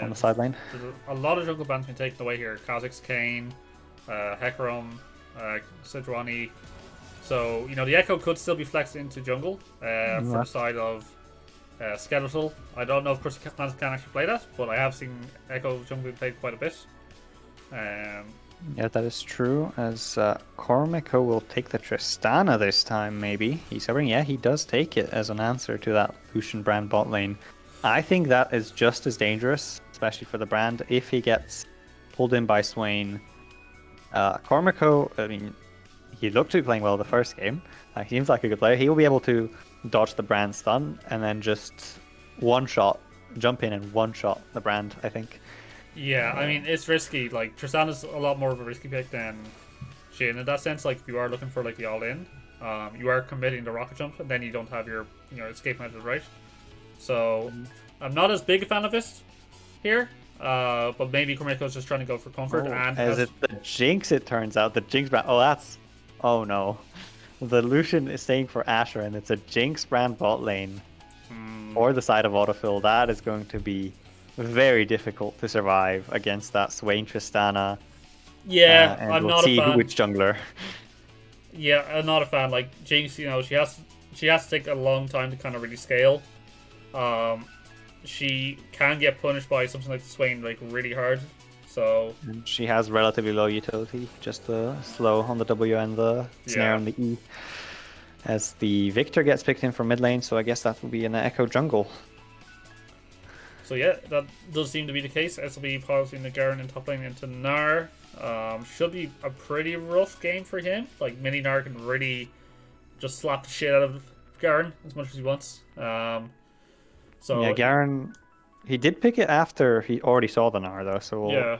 Speaker 2: on the side lane.
Speaker 1: There's a lot of jungle bans being taken away here. Kha'Zix, Kayn, Hecarim, Sidrani. So, you know, the Echo could still be flexed into jungle for the side of Skeletal. I don't know if Crusty can actually play that, but I have seen Echo jungle being played quite a bit.
Speaker 2: Yeah, that is true, as Cormaco will take the Tristana this time, maybe. He's hovering. Yeah, he does take it as an answer to that Lucian Brand bot lane. I think that is just as dangerous, especially for the Brand, if he gets pulled in by Swain. Cormaco, I mean, he looked to be playing well the first game. He seems like a good player. He will be able to dodge the Brand stun and then just one-shot, jump in and one-shot the Brand, I think.
Speaker 1: Yeah, I mean, it's risky. Like, Tristana's a lot more of a risky pick than Jhin in that sense. Like, if you are looking for, like, the all-in, you are committing the rocket jump, and then you don't have your, you know, escape method right. So, I'm not as big a fan of it here, but maybe Cormaco's just trying to go for comfort. And
Speaker 2: as it the Jinx, it turns out. The Jinx Brand. Oh, that's... Oh, no. The Lucian is staying for Asher, and it's a Jinx Brand bot lane or the side of Autofilled. That is going to be very difficult to survive against that Swain Tristana.
Speaker 1: Yeah,
Speaker 2: and
Speaker 1: I'm
Speaker 2: we'll
Speaker 1: not
Speaker 2: see
Speaker 1: a fan.
Speaker 2: which jungler.
Speaker 1: Yeah, I'm not a fan. Like, Jinx, you know, she has to take a long time to kind of really scale. She can get punished by something like the Swain, like, really hard. So
Speaker 2: And she has relatively low utility, just the slow on the W and the snare on the E. As the Victor gets picked in for mid lane, so I guess that will be an Echo jungle.
Speaker 1: So yeah, that does seem to be the case. SLB pausing the Garen in top lane into Gnar. Should be a pretty rough game for him. Like, mini Gnar can really just slap the shit out of Garen as much as he wants. So
Speaker 2: Yeah, Garen, he did pick it after he already saw the Gnar though, so
Speaker 1: yeah,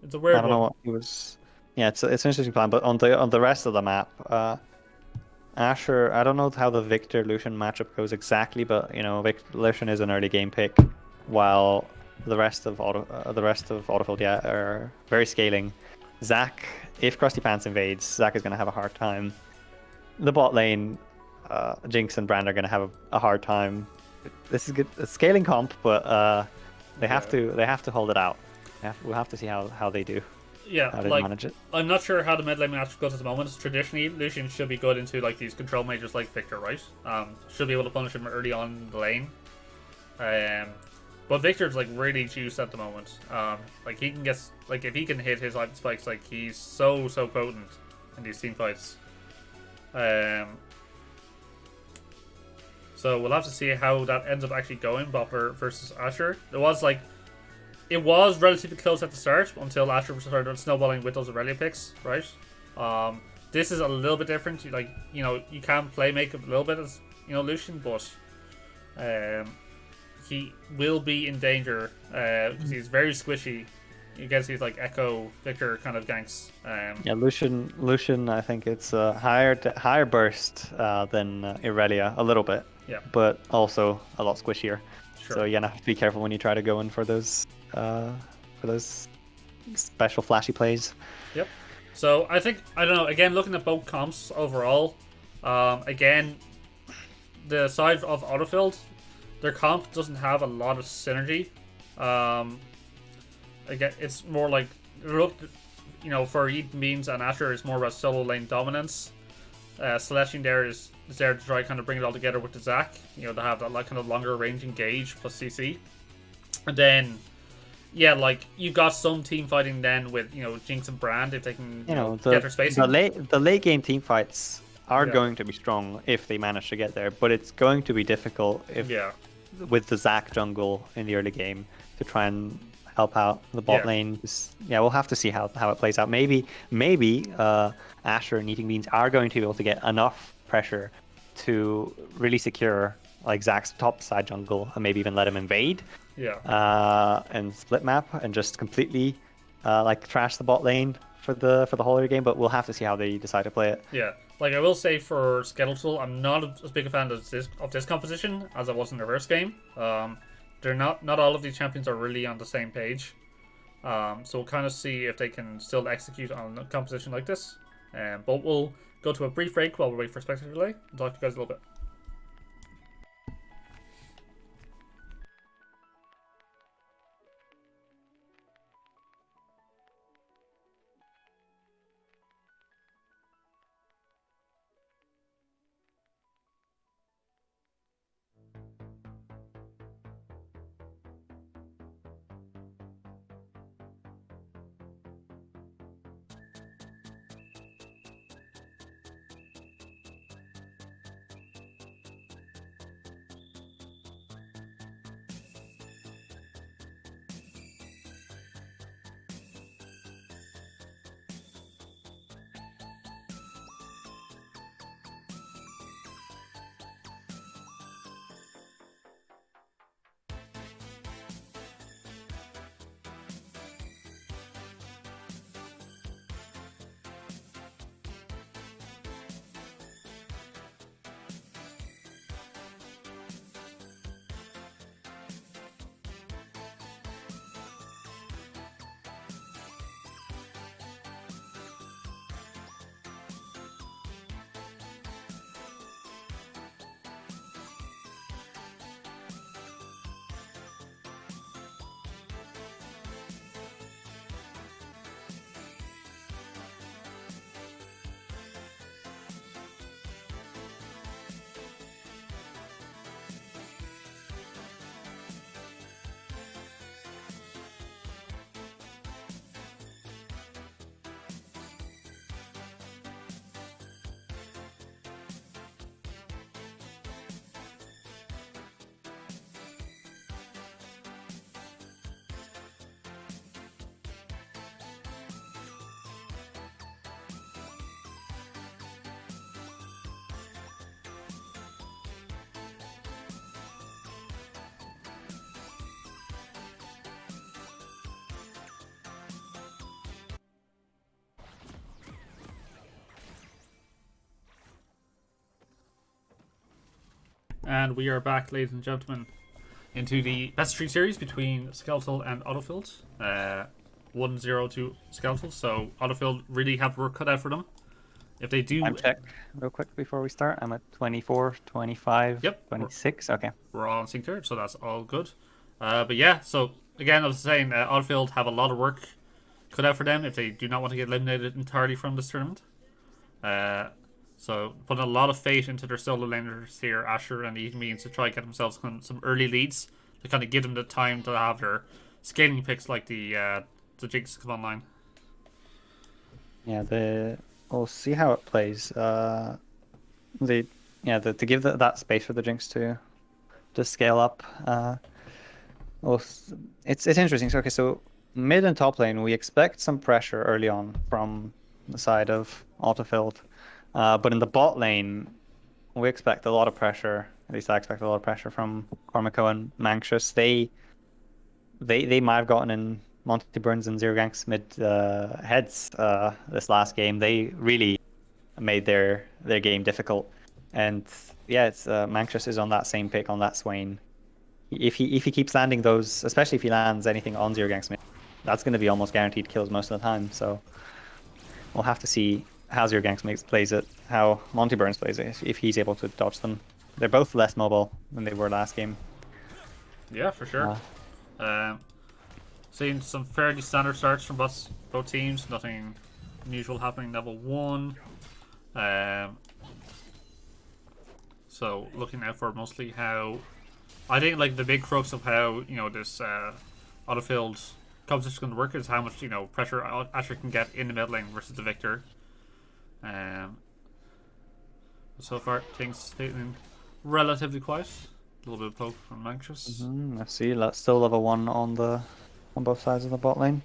Speaker 1: it's a weird
Speaker 2: I don't know what he was. Yeah, it's an interesting plan, but on the rest of the map, Asher, I don't know how the Victor Lucian matchup goes exactly, but you know, Lucian is an early game pick, while the rest of Autofilled, yeah, are very scaling. Zac, if Krusty Pants invades, Zac is going to have a hard time. The bot lane, Jinx and Brand are going to have a hard time. This is good, a scaling comp, but they have to hold it out. We'll have to see how they do.
Speaker 1: Yeah,
Speaker 2: how they
Speaker 1: like,
Speaker 2: manage it.
Speaker 1: I'm not sure how the mid lane matchup goes at the moment. Traditionally, Lucian should be good into like these control majors like Victor, right? Should be able to punish him early on in the lane. But Victor's like really juiced at the moment. Like, he can get, like, if he can hit his lightning spikes, like, he's so potent in these team fights. So we'll have to see how that ends up actually going, Boppler versus Asher. It was relatively close at the start until Asher started snowballing with those Aurelia picks, right? This is a little bit different. Like, you know, you can play make a little bit as, you know, Lucian, but he will be in danger because he's very squishy against these like Echo Victor kind of ganks.
Speaker 2: Yeah, Lucian, I think it's a higher burst than Irelia a little bit.
Speaker 1: Yeah,
Speaker 2: but also a lot squishier.
Speaker 1: Sure.
Speaker 2: So you're gonna have to be careful when you try to go in for those special flashy plays.
Speaker 1: Yep. So I don't know. Again, looking at both comps overall, again, the side of Autofilled, their comp doesn't have a lot of synergy. Again, it's more like, you know, for Eden Beans and Asher, it's more about solo lane dominance. Celestian there is there to try kind of bring it all together with the Zac, you know, to have that like kind of longer range engage plus CC. And then, yeah, like, you've got some team fighting then with, you know, Jinx and Brand if they can, you know, get their spacing.
Speaker 2: The late game team fights are going to be strong if they manage to get there, but it's going to be difficult if with the Zac jungle in the early game to try and help out the bot lane. Yeah, we'll have to see how it plays out. Maybe Asher and Eating Beans are going to be able to get enough pressure to really secure like Zac's top side jungle and maybe even let him invade. And split map and just completely like trash the bot lane for the whole of the game. But we'll have to see how they decide to play it.
Speaker 1: Yeah, like I will say for Skeletal, I'm not as big a fan of this composition as I was in the first game. They're not all of these champions are really on the same page. So we'll kind of see if they can still execute on a composition like this. But we'll go to a brief break while we wait for spectator delay and talk to you guys a little bit. And we are back, ladies and gentlemen, into the best of 3 series between Skeletal and Autofilled. 1-0 to Skeletal, so Autofilled really have work cut out for them. If they do...
Speaker 2: Time check real quick before we start. I'm at 24, 25,
Speaker 1: Yep.
Speaker 2: 26. Okay.
Speaker 1: We're all on sync there, so that's all good. But yeah, so again, I was saying, Autofilled have a lot of work cut out for them if they do not want to get eliminated entirely from this tournament. So putting a lot of faith into their solo laners here, Asher and EpicSimeon, to try and get themselves some early leads to kind of give them the time to have their scaling picks like the Jinx come online.
Speaker 2: Yeah, we'll see how it plays. To give that space for the Jinx to scale up. It's interesting. So, okay, so mid and top lane, we expect some pressure early on from the side of Autofilled. But in the bot lane, we expect a lot of pressure. At least I expect a lot of pressure from Cormico and Manxious. They might have gotten in Monty Burns and Zero Ganks mid heads this last game. They really made their game difficult. And yeah, it's Manxious is on that same pick on that Swain. If he keeps landing those, especially if he lands anything on Zero Ganks mid, that's going to be almost guaranteed kills most of the time. So we'll have to see how Zero Ganks plays it, how Monty Burns plays it, if he's able to dodge them. They're both less mobile than they were last game.
Speaker 1: Yeah, for sure. Seeing some fairly standard starts from both teams. Nothing unusual happening level 1. So looking out for mostly how... I think like the big crux of how, this Autofilled competition is going to work is how much, pressure Asher can get in the mid lane versus the Victor. So far, things staying relatively quiet. A little bit of poke from Manxious.
Speaker 2: Let's see. That's still level 1 on both sides of the bot lane.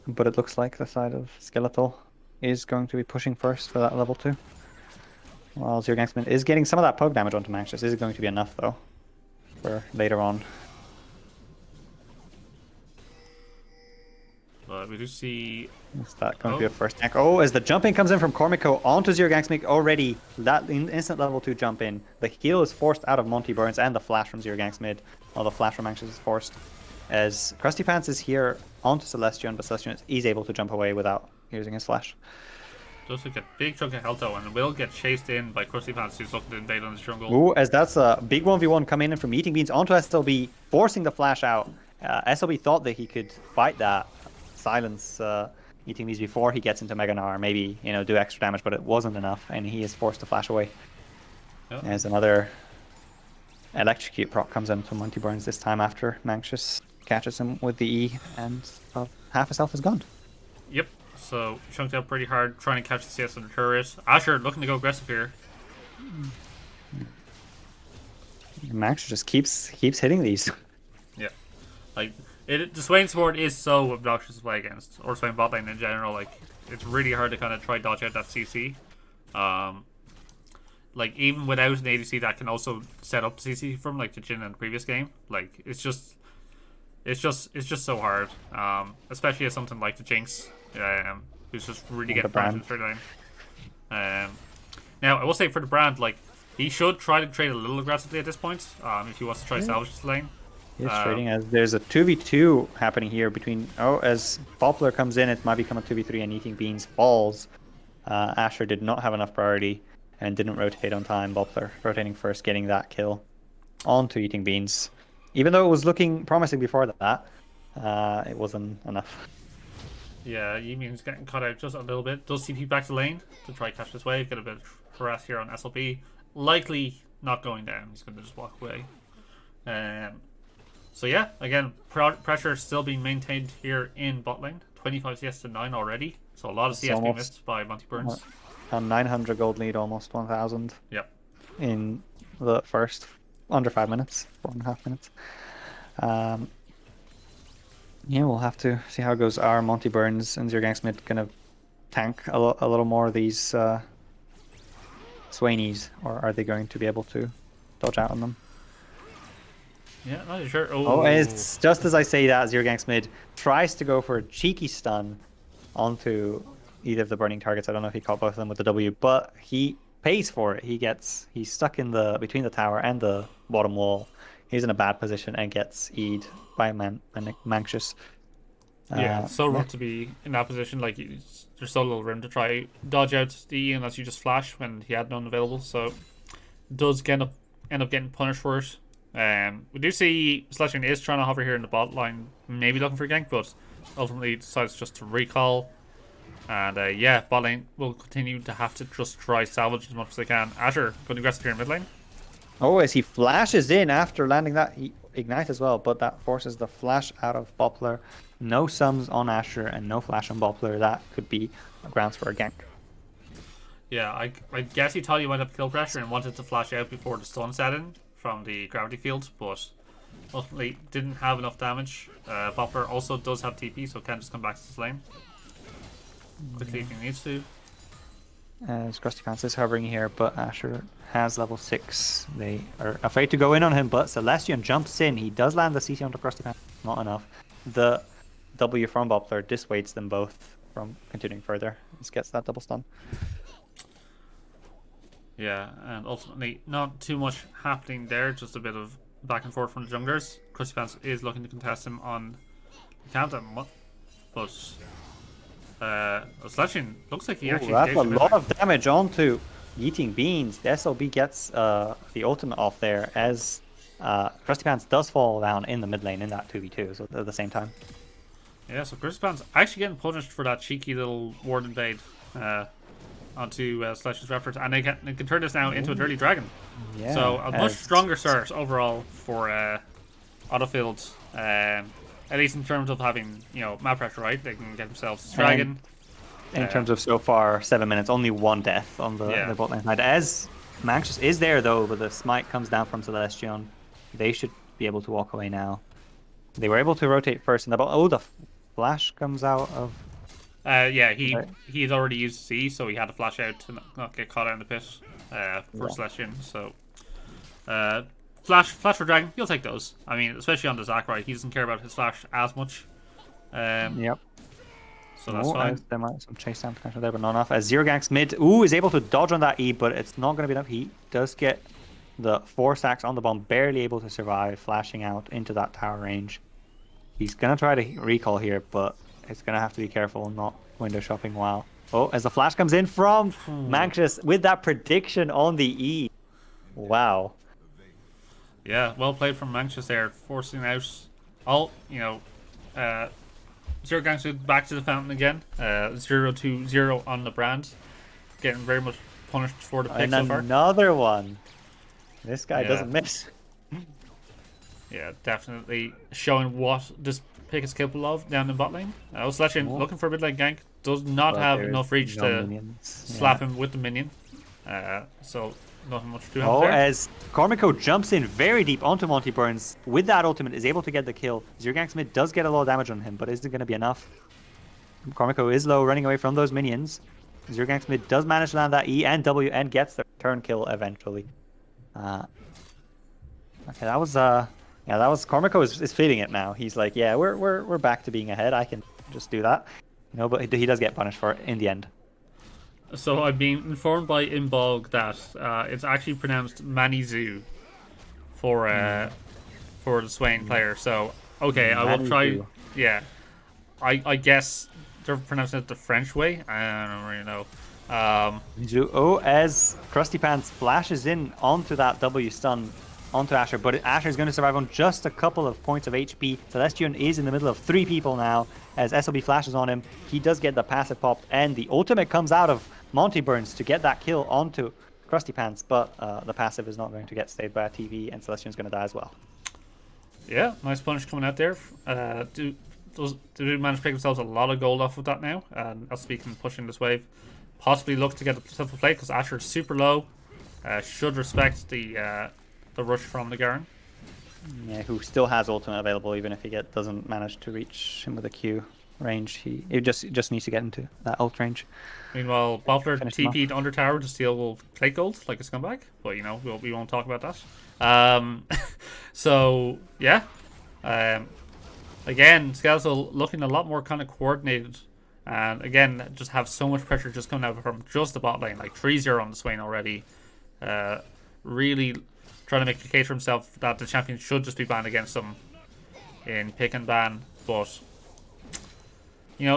Speaker 2: But it looks like the side of Skeletal is going to be pushing first for that level 2. While Zero Ganksman is getting some of that poke damage onto Manxious. Is it going to be enough, though, for later on?
Speaker 1: But we do see...
Speaker 2: Is that going to be a first tank? Oh, as the jumping comes in from Cormico onto Zero Ganksmith already, that instant level 2 jump in. The heal is forced out of Monty Burns and the flash from Zero Ganksmith, while the flash from Anxious is forced. As Krusty Pants is here onto Celestion, but Celestion is able to jump away without using his flash.
Speaker 1: Does take a big chunk of health though, and will get chased in by Krusty Pants, who's looking to invade on the jungle.
Speaker 2: Ooh, as that's a big 1v1 coming in from Eating Beans onto SLB, forcing the flash out. SLB thought that he could fight that, silence Eating Beans before he gets into Mega Gnar, maybe, you know, do extra damage, but it wasn't enough, and he is forced to flash away.
Speaker 1: Yep.
Speaker 2: As another Electrocute proc comes in from Monty Burns this time after Manxious catches him with the E, and half his health is gone.
Speaker 1: Yep. So chunked out pretty hard, trying to catch the CS on the turret. Asher looking to go aggressive here.
Speaker 2: Manxious just keeps hitting these.
Speaker 1: Yeah. Like, the Swain support is so obnoxious to play against, or Swain bot lane in general. Like, it's really hard to kind of try dodge out that CC. Like, even without an ADC that can also set up CC from, like, the Jhin in the previous game. Like, it's just so hard. Especially as something like the Jinx, who's just really getting pressure in the third lane. Now, I will say for the brand, like, he should try to trade a little aggressively at this point, if he wants to try to salvage this lane.
Speaker 2: He's trading as there's a 2v2 happening here between... Oh, as Poplar comes in, it might become a 2v3 and Eating Beans falls. Asher did not have enough priority and didn't rotate on time. Poplar rotating first, getting that kill onto Eating Beans. Even though it was looking promising before that, it wasn't enough.
Speaker 1: Yeah, Yimian's getting cut out just a little bit. Does CP back to lane to try to catch this wave. Get a bit of harass here on SLB. Likely not going down. He's going to just walk away. So yeah, again, pressure still being maintained here in bot lane. 25 CS to 9 already. So a lot of CS being missed by Monty Burns.
Speaker 2: A 900 gold lead, almost 1,000.
Speaker 1: Yep.
Speaker 2: In the first under 5 minutes, 4.5 minutes. Yeah, we'll have to see how it goes. Are Monty Burns and ZeroGangSmith gonna tank a little more of these Swainies, or are they going to be able to dodge out on them?
Speaker 1: Yeah, not sure.
Speaker 2: Oh, it's just as I say that, ZeroGangSmith tries to go for a cheeky stun onto either of the burning targets. I don't know if he caught both of them with the W, but he pays for it. He's stuck in between the tower and the bottom wall. He's in a bad position and gets E'd by Manxious.
Speaker 1: Yeah, it's so rough to be in that position. Like, there's so little room to try dodge out the E unless you just flash when he had none available. So, does end up getting punished for it. We do see Celestian is trying to hover here in the bot line, maybe looking for a gank, but ultimately decides just to recall. And yeah, bot lane will continue to have to just try salvage as much as they can. Asher going aggressive here in mid lane.
Speaker 2: Oh, as he flashes in after landing that Ignite as well, but that forces the flash out of Poplar. No sums on Asher and no flash on Poplar. That could be grounds for a gank.
Speaker 1: Yeah, I guess he thought he went up kill pressure and wanted to flash out before the stun set in from the gravity field, but ultimately didn't have enough damage. Poplar also does have TP, so can just come back to this lane quickly if he needs to.
Speaker 2: As Krusty Pants is hovering here, but Asher has level 6. They are afraid to go in on him, but Celestian jumps in. He does land the CC onto Krusty Pants. Not enough. The W from Poplar dissuades them both from continuing further. This gets that double stun.
Speaker 1: Yeah, and ultimately not too much happening there. Just a bit of back and forth from the junglers. Krusty Pants is looking to contest him on the countdown, but Celestian looks like he actually
Speaker 2: that's a lot of damage onto Eating Beans. The SLB gets the ultimate off there as Krusty Pants does fall down in the mid lane in that 2v2, so at the same time.
Speaker 1: Yeah, so Krusty Pants actually getting punished for that cheeky little ward invade onto Celestian's reference, and they can turn this now into a dirty dragon.
Speaker 2: Yeah,
Speaker 1: so a much stronger start overall for Autofilled. At least in terms of having, map pressure, right? They can get themselves this dragon.
Speaker 2: In terms of so far, 7 minutes, only 1 death on the bot lane side. As Manxious is there though, but the smite comes down from Celestion. They should be able to walk away now. They were able to rotate first in the bot. Oh, the flash comes out of...
Speaker 1: yeah, he's already used C, so he had to flash out to not get caught out in the pit for Celestion. So, flash for dragon, you'll take those. I mean, especially on the Zac, right? He doesn't care about his flash as much.
Speaker 2: Yep.
Speaker 1: So that's fine.
Speaker 2: There might be some chase down potential there, but not enough. As ZeroGangSmith, is able to dodge on that E, but it's not going to be enough. He does get the 4 stacks on the bomb, barely able to survive, flashing out into that tower range. He's going to try to recall here, but it's going to have to be careful, not window shopping while Oh, as the flash comes in from Manxious with that prediction on the E. Wow.
Speaker 1: Yeah, well played from Manchester there, forcing out all, uh, Zero Gangster back to the fountain again. 0-0 on the brand. Getting very much punished for the pick
Speaker 2: And
Speaker 1: so far.
Speaker 2: another one. This guy
Speaker 1: Yeah.
Speaker 2: doesn't miss.
Speaker 1: Yeah, definitely showing what this pick is capable of down in bot lane. Celestian looking for a mid lane gank. Does not
Speaker 2: But
Speaker 1: have
Speaker 2: there
Speaker 1: enough
Speaker 2: is
Speaker 1: reach
Speaker 2: no
Speaker 1: to
Speaker 2: minions.
Speaker 1: slap
Speaker 2: Yeah.
Speaker 1: him with the minion. So nothing much to do
Speaker 2: Oh,
Speaker 1: there.
Speaker 2: as Cormico jumps in very deep onto Monty Burns with that ultimate, is able to get the kill. Zergank Mid does get a lot of damage on him, but is it going to be enough? Cormico is low, running away from those minions. Zergank Mid does manage to land that E and W and gets the return kill eventually. Okay, that was Cormico is feeling it now. He's like, yeah, we're back to being ahead. I can just do that. But he does get punished for it in the end.
Speaker 1: So I've been informed by Imbog that it's actually pronounced Manizu for the Swain player. So okay, I will try.
Speaker 2: Manizu.
Speaker 1: Yeah, I guess they're pronouncing it the French way. I don't really know.
Speaker 2: Oh, as Krusty Pants flashes in onto that W stun onto Asher, but Asher is going to survive on just a couple of points of HP. Celestion is in the middle of 3 people now as SLB flashes on him. He does get the passive popped, and the ultimate comes out of Monty Burns to get that kill onto Krusty Pants, but the passive is not going to get saved by a TV, and Celestion's going to die as well.
Speaker 1: Yeah, nice punish coming out there. Do manage to pick themselves a lot of gold off of that now, and as speaking, pushing this wave. Possibly look to get the triple plate because Asher's super low. Should respect the rush from the Garen.
Speaker 2: Yeah, who still has ultimate available even if he doesn't manage to reach him with a Q range. He just needs to get into that ult range.
Speaker 1: Meanwhile, Boppler
Speaker 2: Finish him off.
Speaker 1: TP'd under tower to steal plate gold like a scumbag, but we won't talk about that. So yeah, again, Skeletal looking a lot more kind of coordinated. And again, just have so much pressure just coming out from just the bot lane, like 3-0 on the Swain already. Really trying to make the case for himself that the champion should just be banned against him in pick and ban. But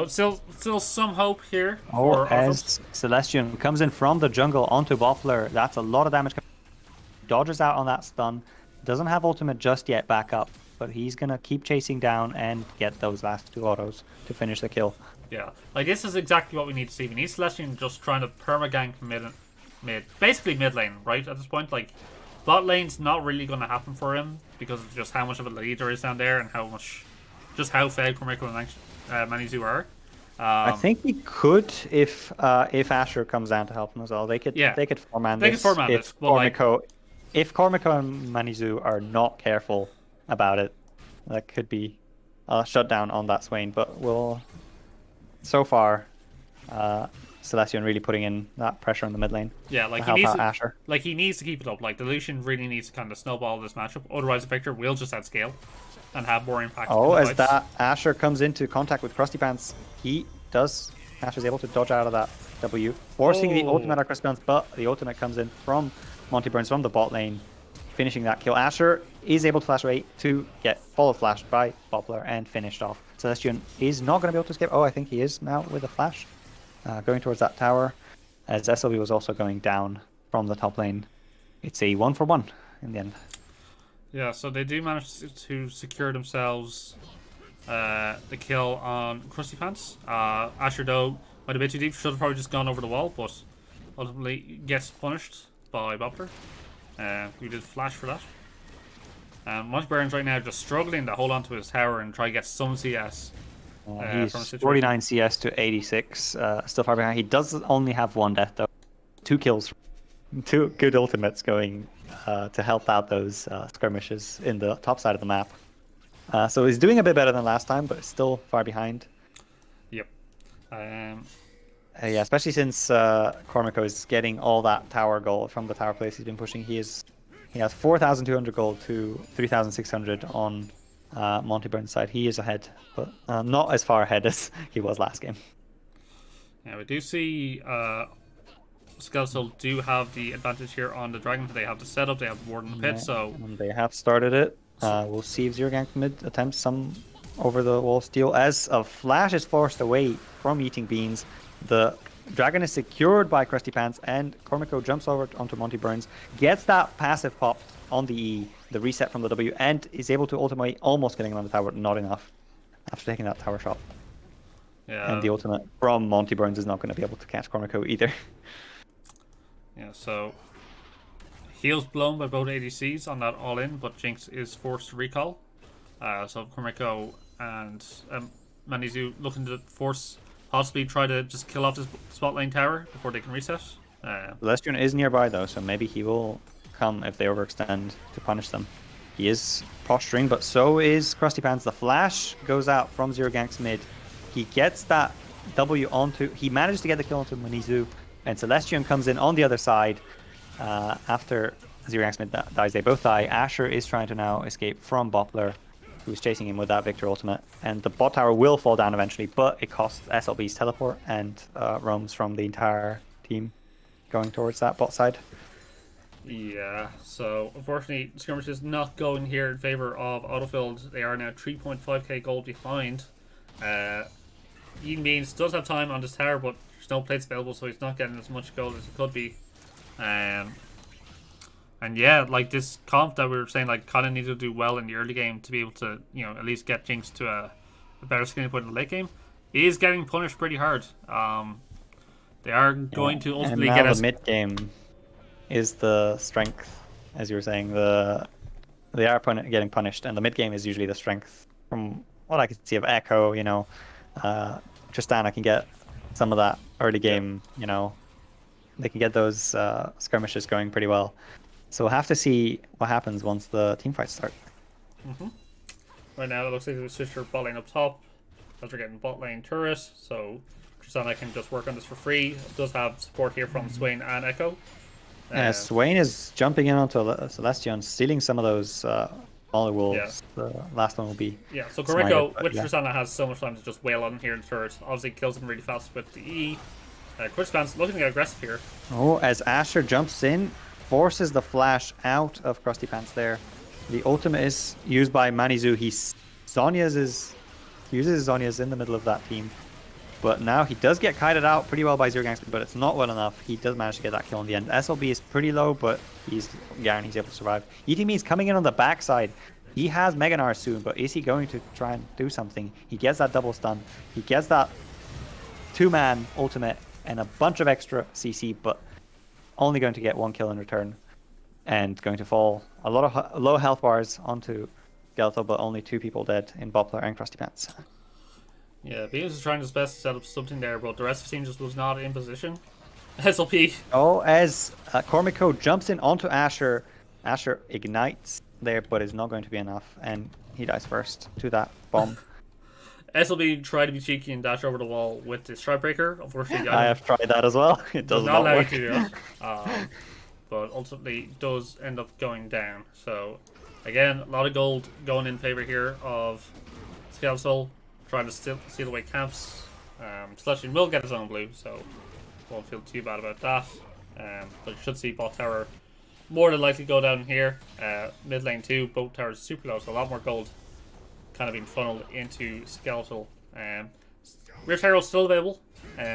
Speaker 1: still some hope here.
Speaker 2: Oh, as Celestion comes in from the jungle onto Boppler, that's a lot of damage. Dodges out on that stun. Doesn't have ultimate just yet back up, but he's going to keep chasing down and get those last 2 autos to finish the kill.
Speaker 1: Yeah, like this is exactly what we need to see. We need Celestian just trying to perma-gank basically mid lane, right, at this point. Like, bot lane's not really going to happen for him because of just how much of a lead there is down there and how fed Cormico and Manizu are.
Speaker 2: I think he could if Asher comes down to help him as well. They could four-man this. If Cormico and Manizu are not careful about it, that could be a shutdown on that Swain. But so far, Celestion really putting in that pressure on the mid lane.
Speaker 1: Yeah, like he needs to keep it up. Like the Lucian really needs to kind of snowball this matchup. Otherwise, the Victor will just outscale and have more impact.
Speaker 2: Oh, as that Asher comes into contact with Krusty Pants, Asher's able to dodge out of that W, forcing the ultimate at Krusty Pants, but the ultimate comes in from Monty Burns from the bot lane, finishing that kill. Asher is able to flash away to get follow flashed by Boppler and finished off. Celestion is not going to be able to escape. Oh, I think he is now with a flash. Going towards that tower, as SLB was also going down from the top lane. It's a 1-for-1 in the end.
Speaker 1: Yeah, so they do manage to secure themselves the kill on Krusty Pants. Asher, though, went a bit too deep. Should have probably just gone over the wall, but ultimately gets punished by Boppler. We did flash for that. Monty Burns right now just struggling to hold on to his tower and try to get some CS.
Speaker 2: He's 49 CS to 86, still far behind. He does only have 1 death though. 2 kills, 2 good ultimates going to help out those skirmishes in the top side of the map. So he's doing a bit better than last time, but still far behind.
Speaker 1: Yep.
Speaker 2: Yeah, especially since Cormico is getting all that tower gold from the tower place he's been pushing. He has 4,200 gold to 3,600 on Monty Burns' side. He is ahead, but not as far ahead as he was last game.
Speaker 1: Yeah, we do see Skeletal do have the advantage here on the Dragon. They have the setup, they have the ward in the pit, so...
Speaker 2: And they have started it. We'll see if Zero Gank mid attempts some over the wall steal. As a flash is forced away from eating beans, the Dragon is secured by Krusty Pants, and Cormico jumps over onto Monty Burns, gets that passive pop on the E, the reset from the W, and is able to ultimate, almost getting him on the tower, not enough, after taking that tower shot.
Speaker 1: Yeah.
Speaker 2: And the ultimate from Monty Burns is not going to be able to catch Cormico either.
Speaker 1: Yeah, so heals blown by both ADCs on that all-in, but Jinx is forced to recall. So Cormico and Manizu looking to force, possibly try to just kill off this spot lane tower before they can reset.
Speaker 2: Celestion is nearby though, so maybe he will come if they overextend to punish them. He is posturing, but so is Krusty Pants. The flash goes out from Zero Ganks mid. He gets that W onto... He manages to get the kill onto Manizu, and Celestion comes in on the other side. After Zero Ganks mid dies, they both die. Asher is trying to now escape from Boppler, who's chasing him with that Victor ultimate. And the bot tower will fall down eventually, but it costs SLB's teleport and roams from the entire team going towards that bot side.
Speaker 1: Yeah, so unfortunately, Skirmish is not going here in favor of Autofilled. They are now 3.5k gold behind. Ian Means does have time on this tower, but there's no plates available, so he's not getting as much gold as he could be. And yeah, like this comp that we were saying, like kind of needed to do well in the early game to be able to, you know, at least get Jinx to a better skinny point in the late game. He is getting punished pretty hard. They are going to ultimately
Speaker 2: and
Speaker 1: get
Speaker 2: now
Speaker 1: us
Speaker 2: the mid game is the strength, as you were saying. They are getting punished, and the mid game is usually the strength. From what I can see of Echo, you know, Tristana can get some of that early game. You know, they can get those skirmishes going pretty well. So we'll have to see what happens once the team fights start.
Speaker 1: Right now, it looks like we switched our bot lane up top as we're getting bot lane turret. So Tristana can just work on this for free. It does have support here from Swain and Echo.
Speaker 2: Swain is jumping in onto Celestion, stealing some of those smaller wolves.
Speaker 1: Yeah.
Speaker 2: The last one will be...
Speaker 1: Yeah, so Cormico with
Speaker 2: yeah.
Speaker 1: Tristana has so much time to just wail on here in the turret. Obviously kills him really fast with the E. Krusty Pants looking to get aggressive here.
Speaker 2: Oh, as Asher jumps in, forces the flash out of Krusty Pants there. The ultimate is used by Manizu. He uses Zhonya's in the middle of that team. But now he does get kited out pretty well by Zero Gangs, but it's not well enough. He does manage to get that kill in the end. SLB is pretty low, but he's guaranteed he's able to survive. ETB is coming in on the backside. He has Mega Gnar soon, but is he going to try and do something? He gets that double stun. He gets that two-man ultimate and a bunch of extra CC, but only going to get one kill in return. And going to fall a lot of low health bars onto Skeletal, but only 2 people dead in Boppler and Krusty Pants.
Speaker 1: Yeah, Beans is trying his best to set up something there, but the rest of the team just was not in position. SLP.
Speaker 2: Oh, as Cormico jumps in onto Asher, Asher ignites there, but is not going to be enough, and he dies first to that bomb.
Speaker 1: SLB tried to be cheeky and dash over the wall with the Strikebreaker. Unfortunately,
Speaker 2: I have tried that as well. It does not
Speaker 1: allow
Speaker 2: work.
Speaker 1: you to do that. But ultimately does end up going down. So again, a lot of gold going in favor here of Skeletal, trying to steal away camps. Celestion will get his own blue, so won't feel too bad about that. But you should see bot tower more than likely go down here. Mid lane too, both towers super low, so a lot more gold kind of being funneled into Skeletal. Rear tower is still available,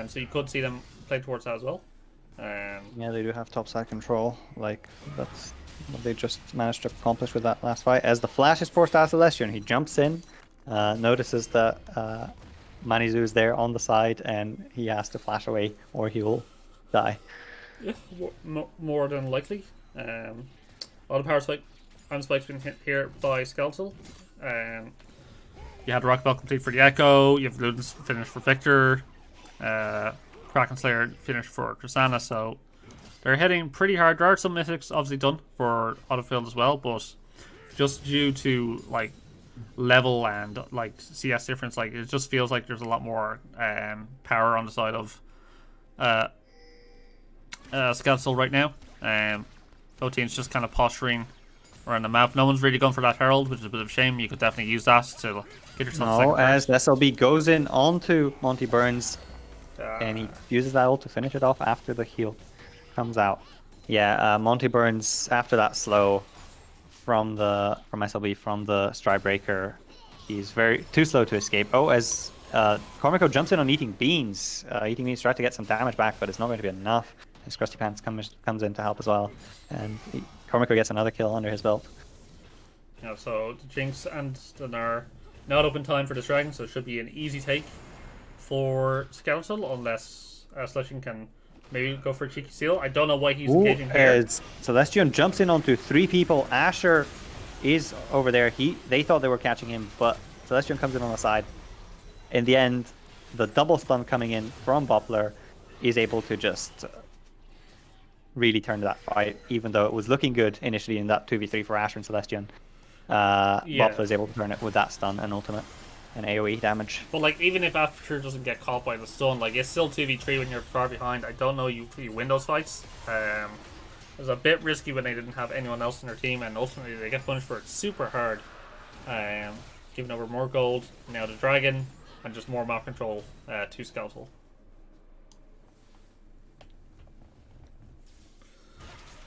Speaker 1: so you could see them play towards that as well.
Speaker 2: Yeah, they do have topside control. Like, that's what they just managed to accomplish with that last fight. As the flash is forced out of Celestion, he jumps in, notices that Manizu is there on the side, and he has to flash away or he will die.
Speaker 1: Yeah, more than likely. A lot of power spike and spikes being hit here by Skeletal. You had Rock Belt complete for the Echo, you have Luden's finish for Victor, Kraken Slayer finish for Tristana, so they're hitting pretty hard. There are some mythics obviously done for Autofilled as well, but just due to like level and like CS difference, like it just feels like there's a lot more power on the side of Skeletal right now. Both teams just kind of posturing around the map. No one's really gone for that Herald, which is a bit of a shame. You could definitely use that to get yourself
Speaker 2: No, as SLB goes in onto Monty Burns, and he uses that ult to finish it off after the heal comes out. Yeah, Monty Burns after that slow from SLB from the Stride Breaker, he's too slow to escape. Oh, as Cormico jumps in on Eating Beans. Eating Beans tries to get some damage back, but it's not going to be enough. As Krusty Pants comes in to help as well. And Cormico gets another kill under his belt.
Speaker 1: Yeah, so the Jinx and the are not up in time for this dragon, so it should be an easy take for Skeletal, unless Celestian can maybe go for a cheeky steal. I don't know why he's engaging here.
Speaker 2: Celestian jumps in onto 3 people. Asher is over there. They thought they were catching him, but Celestian comes in on the side. In the end, the double stun coming in from Boppler is able to just really turn that fight, even though it was looking good initially in that 2v3 for Asher and Celestian. Boppler is able to turn it with that stun and ultimate and AoE damage.
Speaker 1: But like, even if Aperture doesn't get caught by the stun, like it's still 2v3 when you're far behind. I don't know you win those fights. It was a bit risky when they didn't have anyone else in their team, and ultimately they get punished for it super hard. Giving over more gold, now the dragon, and just more map control to Skeletal.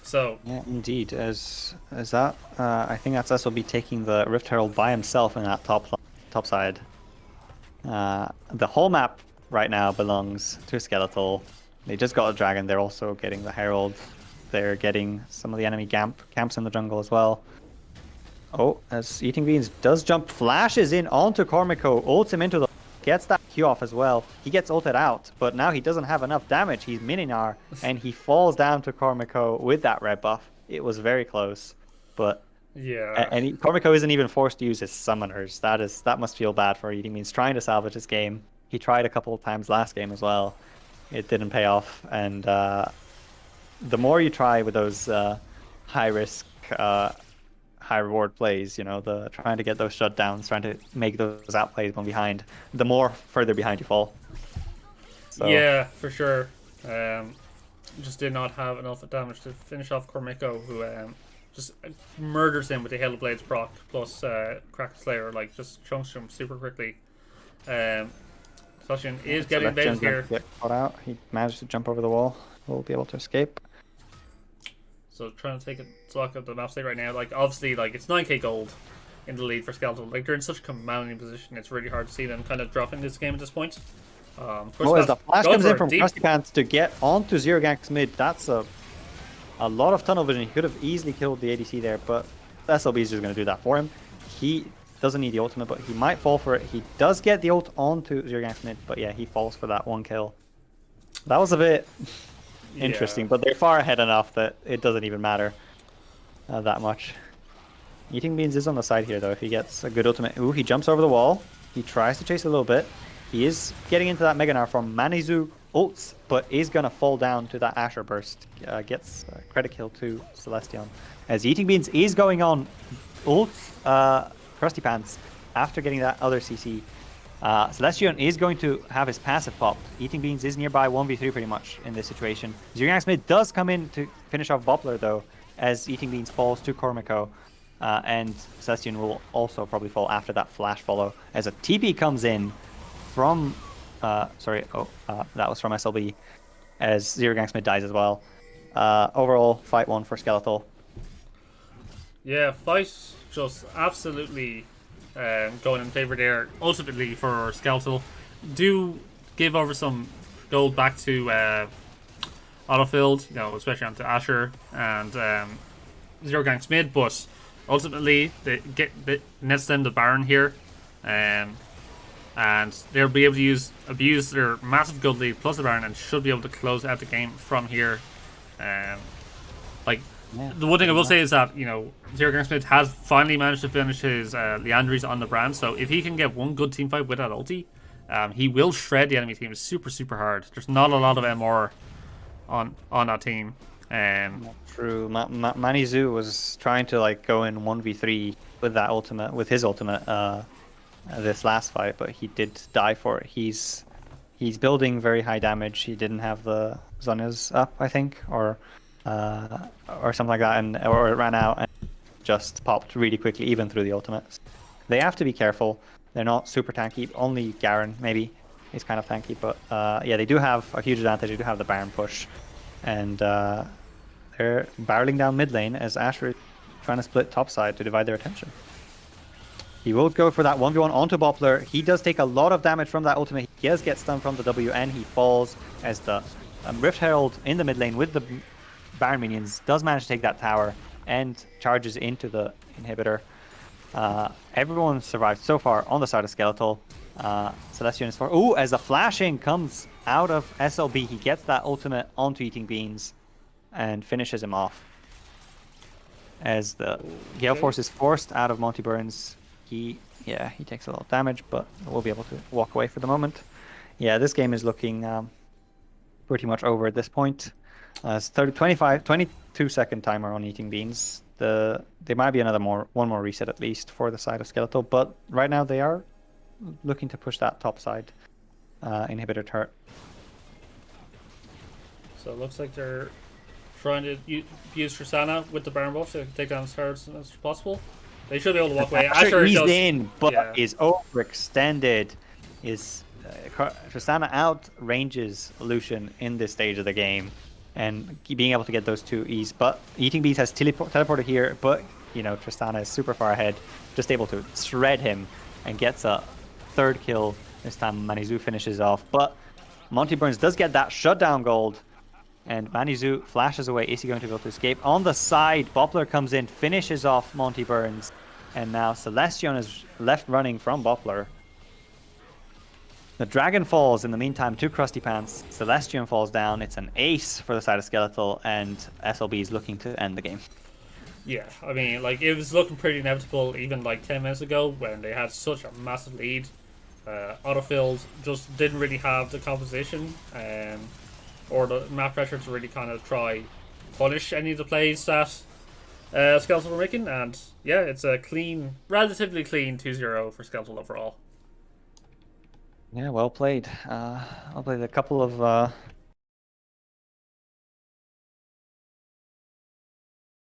Speaker 1: So
Speaker 2: yeah, indeed, as that, I think that's SLB taking the Rift Herald by himself in that top side. The whole map right now belongs to Skeletal. They just got a dragon. They're also getting the Herald. They're getting some of the enemy camps in the jungle as well. Oh, as Eating Beans does jump, flashes in onto Cormico, ults him into the... Gets that Q off as well. He gets ulted out, but now he doesn't have enough damage. He's Mininar, and he falls down to Cormico with that red buff. It was very close, but...
Speaker 1: yeah.
Speaker 2: And Cormico isn't even forced to use his summoners. That must feel bad for Eating Beans trying to salvage his game. He tried a couple of times last game as well. It didn't pay off, and the more you try with those high-risk, high-reward plays, you know, the trying to get those shutdowns, trying to make those outplays when behind, the more further behind you fall. So,
Speaker 1: yeah, for sure. Just did not have enough damage to finish off Cormico, who just murders him with the Hail of Blades proc plus Crack Slayer, like just chunks him super quickly. Celestian is getting invaded here.
Speaker 2: Get caught out. He managed to jump over the wall. Will be able to escape.
Speaker 1: So trying to take a look at the map state right now. Like obviously, like it's 9k gold in the lead for Skeletal. Like they're in such a commanding position. It's really hard to see them kind of dropping this game at this point.
Speaker 2: As the flash comes in from Krusty Pants to get onto Zero Ganks mid, that's a lot of tunnel vision. He could have easily killed the ADC there, but SLB is just going to do that for him. He doesn't need the ultimate, but he might fall for it. He does get the ult onto Zero Ganks mid, but yeah, he falls for that one kill. That was a bit interesting, but they're far ahead enough that it doesn't even matter that much. Eating Beans is on the side here, though. If he gets a good ultimate... Ooh, he jumps over the wall. He tries to chase a little bit. He is getting into that Mega Gnar from Manizu ults, but is going to fall down to that Asher burst. Gets a credit kill to Celestion. As Eating Beans is going on ults Krusty Pants after getting that other CC. Celestion is going to have his passive popped. Eating Beans is nearby 1v3 pretty much in this situation. Zero mid does come in to finish off Boppler though, as Eating Beans falls to Cormico. And Celestion will also probably fall after that flash follow, as a TP comes in from... that was from SLB, as Zero mid dies as well. Overall, fight 1 for Skeletal.
Speaker 1: Yeah, fight just absolutely going in favor there. Ultimately for Skeletal, do give over some gold back to Autofilled, you know, especially onto Asher and Zero Ganks mid, but ultimately they nets them the Baron here, and they'll be able to abuse their massive gold lead plus the Baron, and should be able to close out the game from here. The one thing I will say is that, you know, Zero Gang Smith has finally managed to finish his Leandries on the brand, so if he can get one good team fight with that ulti, he will shred the enemy team super, super hard. There's not a lot of MR on that team.
Speaker 2: True. Manizu was trying to like go in 1v3 with that ultimate, with his ultimate this last fight, but he did die for it. He's building very high damage. He didn't have the Zhonya's up, I think, or something like that, or it ran out and just popped really quickly, even through the ultimates. They have to be careful. They're not super tanky. Only Garen maybe is kind of tanky, but yeah, they do have a huge advantage. They do have the Baron push, and they're barreling down mid lane as Asher is trying to split top side to divide their attention. He will go for that 1v1 onto Boppler. He does take a lot of damage from that ultimate. He does get stunned from the W, and he falls as the Rift Herald in the mid lane with the Baron minions does manage to take that tower and charges into the inhibitor. Everyone survived so far on the side of Skeletal. Celestion is for... Ooh, as the flashing comes out of SLB, he gets that ultimate onto Eating Beans and finishes him off. As the Gale Force is forced out of Monty Burns, he takes a little damage, but will be able to walk away for the moment. Yeah, this game is looking pretty much over at this point. It's 22-second timer on Eating Beans. There might be one more reset at least for the side of Skeletal, but right now they are looking to push that top side inhibitor turret.
Speaker 1: So it looks like they're trying to use Tristana with the Baron buff to take down as hard as possible. They should be able to walk away.
Speaker 2: Asher eased in, but is overextended. Tristana outranges Lucian in this stage of the game, and being able to get those two E's. But Eating Beast has teleported here, but Tristana is super far ahead, just able to shred him and gets a third kill. This time Manizu finishes off, but Monty Burns does get that shutdown gold. And Manizu flashes away. Is he going to be able to escape? On the side, Boppler comes in, finishes off Monty Burns. And now Celestion is left running from Boppler. The Dragon falls in the meantime to Krusty Pants. Celestion falls down. It's an ace for the side of Skeletal. And SLB is looking to end the game.
Speaker 1: Yeah, I mean, like, it was looking pretty inevitable even like 10 minutes ago when they had such a massive lead. Autofilled just didn't really have the composition. Or the map pressure to really kind of try punish any of the plays that Skeletal were making, and yeah, it's a relatively clean 2-0 for Skeletal overall.
Speaker 2: Yeah, well played. Well played. A couple of